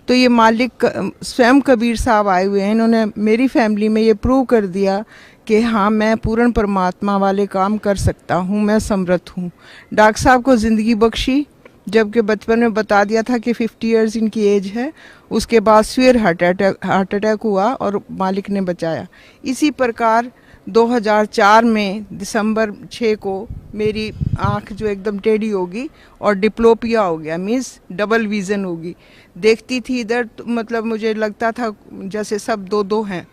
तो ये मालिक स्वयं कबीर साहब आए हुए हैं, इन्होंने मेरी फैमिली में ये प्रूव कर दिया कि हाँ, मैं पूर्ण परमात्मा वाले काम कर सकता हूँ, मैं समर्थ हूँ। डॉक्टर साहब को ज़िंदगी बख्शी, जबकि बचपन में बता दिया था कि 50 इयर्स इनकी एज है। उसके बाद फिर हार्ट अटैक हुआ और मालिक ने बचाया। इसी प्रकार 2004 में दिसंबर 6 को मेरी आँख जो एकदम टेढ़ी होगी और डिप्लोपिया हो गया, मीन्स डबल विज़न होगी। देखती थी इधर तो मतलब मुझे लगता था जैसे सब दो हैं।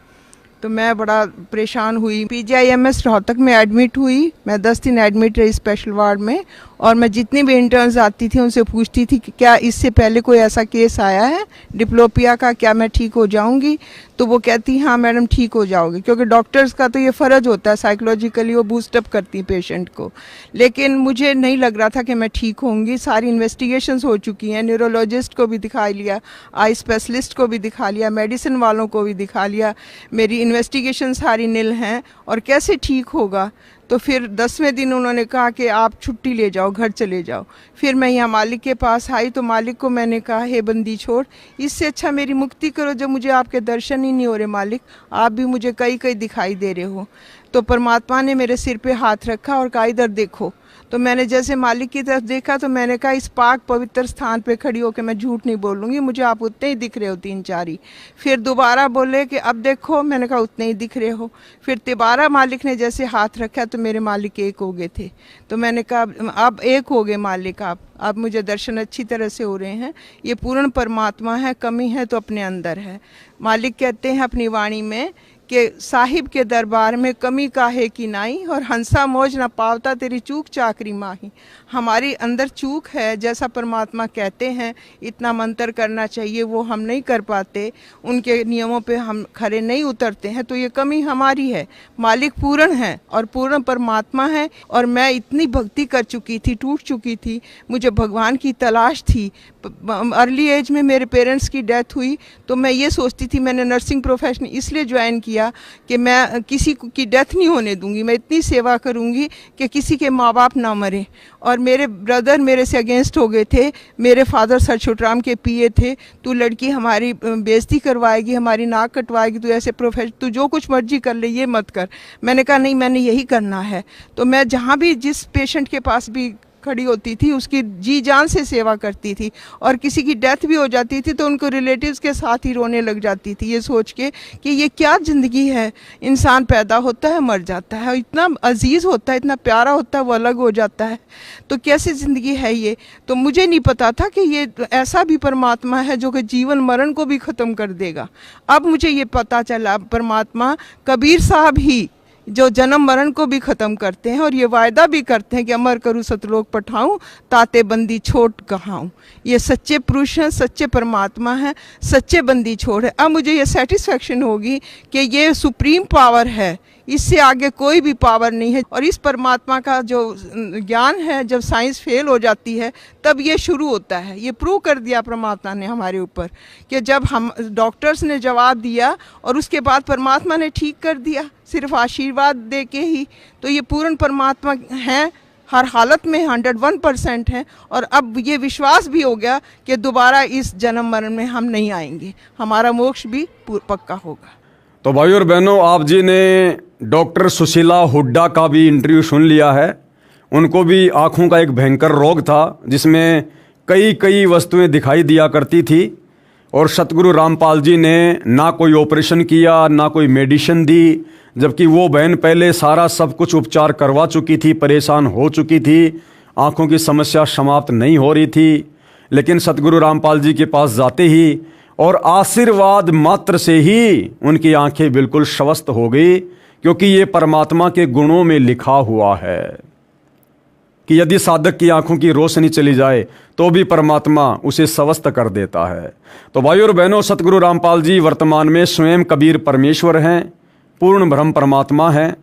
तो मैं बड़ा परेशान हुई। PGIMS रोहतक में एडमिट हुई। मैं 10 दिन एडमिट रही स्पेशल वार्ड में, और मैं जितनी भी इंटर्न्स आती थी उनसे पूछती थी कि क्या इससे पहले कोई ऐसा केस आया है डिप्लोपिया का, क्या मैं ठीक हो जाऊंगी? तो वो कहती हाँ मैडम ठीक हो जाओगे, क्योंकि डॉक्टर्स का तो ये फ़र्ज होता है, साइकोलॉजिकली वो बूस्टअप करती पेशेंट को। लेकिन मुझे नहीं लग रहा था कि मैं ठीक होंगी। सारी इन्वेस्टिगेशंस हो चुकी हैं, न्यूरोलॉजिस्ट को भी दिखा लिया, आई स्पेशलिस्ट को भी दिखा लिया, मेडिसिन वालों को भी दिखा लिया, मेरी इन्वेस्टिगेशन सारी नील हैं, और कैसे ठीक होगा? तो फिर 10वें दिन उन्होंने कहा कि आप छुट्टी ले जाओ, घर चले जाओ। फिर मैं यहाँ मालिक के पास आई तो मालिक को मैंने कहा हे बंदी छोड़, इससे अच्छा मेरी मुक्ति करो, जब मुझे आपके दर्शन ही नहीं हो रहे मालिक, आप भी मुझे कहीं कहीं दिखाई दे रहे हो। तो परमात्मा ने मेरे सिर पे हाथ रखा और कहा इधर देखो। तो मैंने जैसे मालिक की तरफ देखा तो मैंने कहा इस पाक पवित्र स्थान पे खड़ी होकर मैं झूठ नहीं बोलूँगी, मुझे आप उतने ही दिख रहे हो 3-4 ही। फिर दोबारा बोले कि अब देखो, मैंने कहा उतने ही दिख रहे हो। फिर दोबारा मालिक ने जैसे हाथ रखा तो मेरे मालिक एक हो गए थे। तो मैंने कहा अब एक हो गए मालिक आप मुझे दर्शन अच्छी तरह से हो रहे हैं, ये पूर्ण परमात्मा है, कमी है तो अपने अंदर है। मालिक कहते हैं अपनी वाणी में कि साहिब के दरबार में कमी काहे की नाई, और हंसा मौज न पावता तेरी चूक चाकरी माही। हमारी अंदर चूक है, जैसा परमात्मा कहते हैं इतना मंत्र करना चाहिए वो हम नहीं कर पाते, उनके नियमों पे हम खरे नहीं उतरते हैं, तो ये कमी हमारी है। मालिक पूर्ण है और पूर्ण परमात्मा है, और मैं इतनी भक्ति कर चुकी थी, टूट चुकी थी, मुझे भगवान की तलाश थी। अर्ली एज में मेरे पेरेंट्स की डेथ हुई तो मैं ये सोचती थी, मैंने नर्सिंग प्रोफेशन इसलिए ज्वाइन किया कि मैं किसी की डेथ नहीं होने दूंगी, मैं इतनी सेवा करूंगी कि किसी के माँ बाप ना मरे। और मेरे ब्रदर मेरे से अगेंस्ट हो गए थे, मेरे फादर सर छोटराम के पीए थे, तू लड़की हमारी बेइज्जती करवाएगी, हमारी नाक कटवाएगी, तू ऐसे प्रोफेशन, तू जो कुछ मर्जी कर ले, ये मत कर। मैंने कहा नहीं, मैंने यही करना है। तो मैं जहाँ भी जिस पेशेंट के पास भी खड़ी होती थी उसकी जी जान से सेवा करती थी, और किसी की डेथ भी हो जाती थी तो उनको रिलेटिव्स के साथ ही रोने लग जाती थी, ये सोच के कि ये क्या ज़िंदगी है, इंसान पैदा होता है मर जाता है, इतना अजीज़ होता है, इतना प्यारा होता है, वो अलग हो जाता है, तो कैसी ज़िंदगी है ये। तो मुझे नहीं पता था कि ये ऐसा भी परमात्मा है जो कि जीवन मरण को भी ख़त्म कर देगा। अब मुझे ये पता चला परमात्मा कबीर साहब ही जो जन्म मरण को भी ख़त्म करते हैं, और ये वायदा भी करते हैं कि अमर करूँ सतलोक पठाऊँ, ताते बंदी छोड़ कहाऊँ। ये सच्चे पुरुष हैं, सच्चे परमात्मा हैं, सच्चे बंदी छोड़ है। अब मुझे ये सेटिस्फेक्शन होगी कि ये सुप्रीम पावर है, इससे आगे कोई भी पावर नहीं है। और इस परमात्मा का जो ज्ञान है, जब साइंस फेल हो जाती है तब ये शुरू होता है। ये प्रूव कर दिया परमात्मा ने हमारे ऊपर कि जब हम डॉक्टर्स ने जवाब दिया और उसके बाद परमात्मा ने ठीक कर दिया, सिर्फ आशीर्वाद दे के ही। तो ये पूर्ण परमात्मा हैं, हर हालत में 101% है। और अब ये विश्वास भी हो गया कि दोबारा इस जन्म मरण में हम नहीं आएंगे, हमारा मोक्ष भी पक्का होगा। तो भाइयों और बहनों, आप जी ने डॉक्टर सुशीला हुड्डा का भी इंटरव्यू सुन लिया है। उनको भी आँखों का एक भयंकर रोग था जिसमें कई वस्तुएं दिखाई दिया करती थी, और सतगुरु रामपाल जी ने ना कोई ऑपरेशन किया, ना कोई मेडिसिन दी, जबकि वो बहन पहले सारा सब कुछ उपचार करवा चुकी थी, परेशान हो चुकी थी, आँखों की समस्या समाप्त नहीं हो रही थी। लेकिन सतगुरु रामपाल जी के पास जाते ही और आशीर्वाद मात्र से ही उनकी आंखें बिल्कुल स्वस्थ हो गई, क्योंकि ये परमात्मा के गुणों में लिखा हुआ है कि यदि साधक की आंखों की रोशनी चली जाए तो भी परमात्मा उसे स्वस्थ कर देता है। तो भाइयों और बहनों, सतगुरु रामपाल जी वर्तमान में स्वयं कबीर परमेश्वर हैं, पूर्ण ब्रह्म परमात्मा हैं,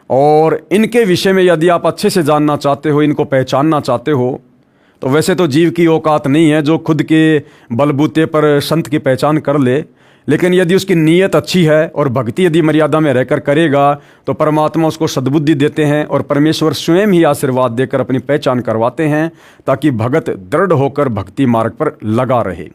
और इनके विषय में यदि आप अच्छे से जानना चाहते हो, इनको पहचानना चाहते हो, तो वैसे तो जीव की औकात नहीं है जो खुद के बलबूते पर संत की पहचान कर ले, लेकिन यदि उसकी नीयत अच्छी है और भक्ति यदि मर्यादा में रहकर करेगा तो परमात्मा उसको सद्बुद्धि देते हैं, और परमेश्वर स्वयं ही आशीर्वाद देकर अपनी पहचान करवाते हैं ताकि भगत दृढ़ होकर भक्ति मार्ग पर लगा रहे।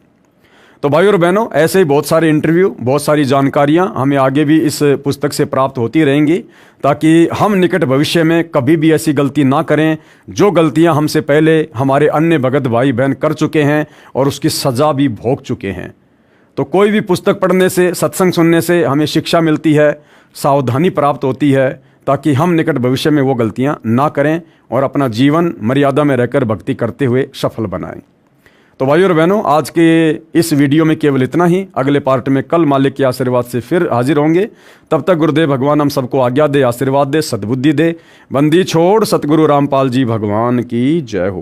तो भाइयों और बहनों, ऐसे ही बहुत सारे इंटरव्यू, बहुत सारी जानकारियां हमें आगे भी इस पुस्तक से प्राप्त होती रहेंगी, ताकि हम निकट भविष्य में कभी भी ऐसी गलती ना करें जो गलतियां हमसे पहले हमारे अन्य भगत भाई बहन कर चुके हैं और उसकी सज़ा भी भोग चुके हैं। तो कोई भी पुस्तक पढ़ने से, सत्संग सुनने से हमें शिक्षा मिलती है, सावधानी प्राप्त होती है, ताकि हम निकट भविष्य में वो गलतियाँ ना करें और अपना जीवन मर्यादा में रहकर भक्ति करते हुए सफल बनाएं। तो भाइयों और बहनों, आज के इस वीडियो में केवल इतना ही। अगले पार्ट में कल मालिक के आशीर्वाद से फिर हाजिर होंगे। तब तक गुरुदेव भगवान हम सबको आज्ञा दे, आशीर्वाद दे, सद्बुद्धि दे। बंदी छोड़ सतगुरु रामपाल जी भगवान की जय हो।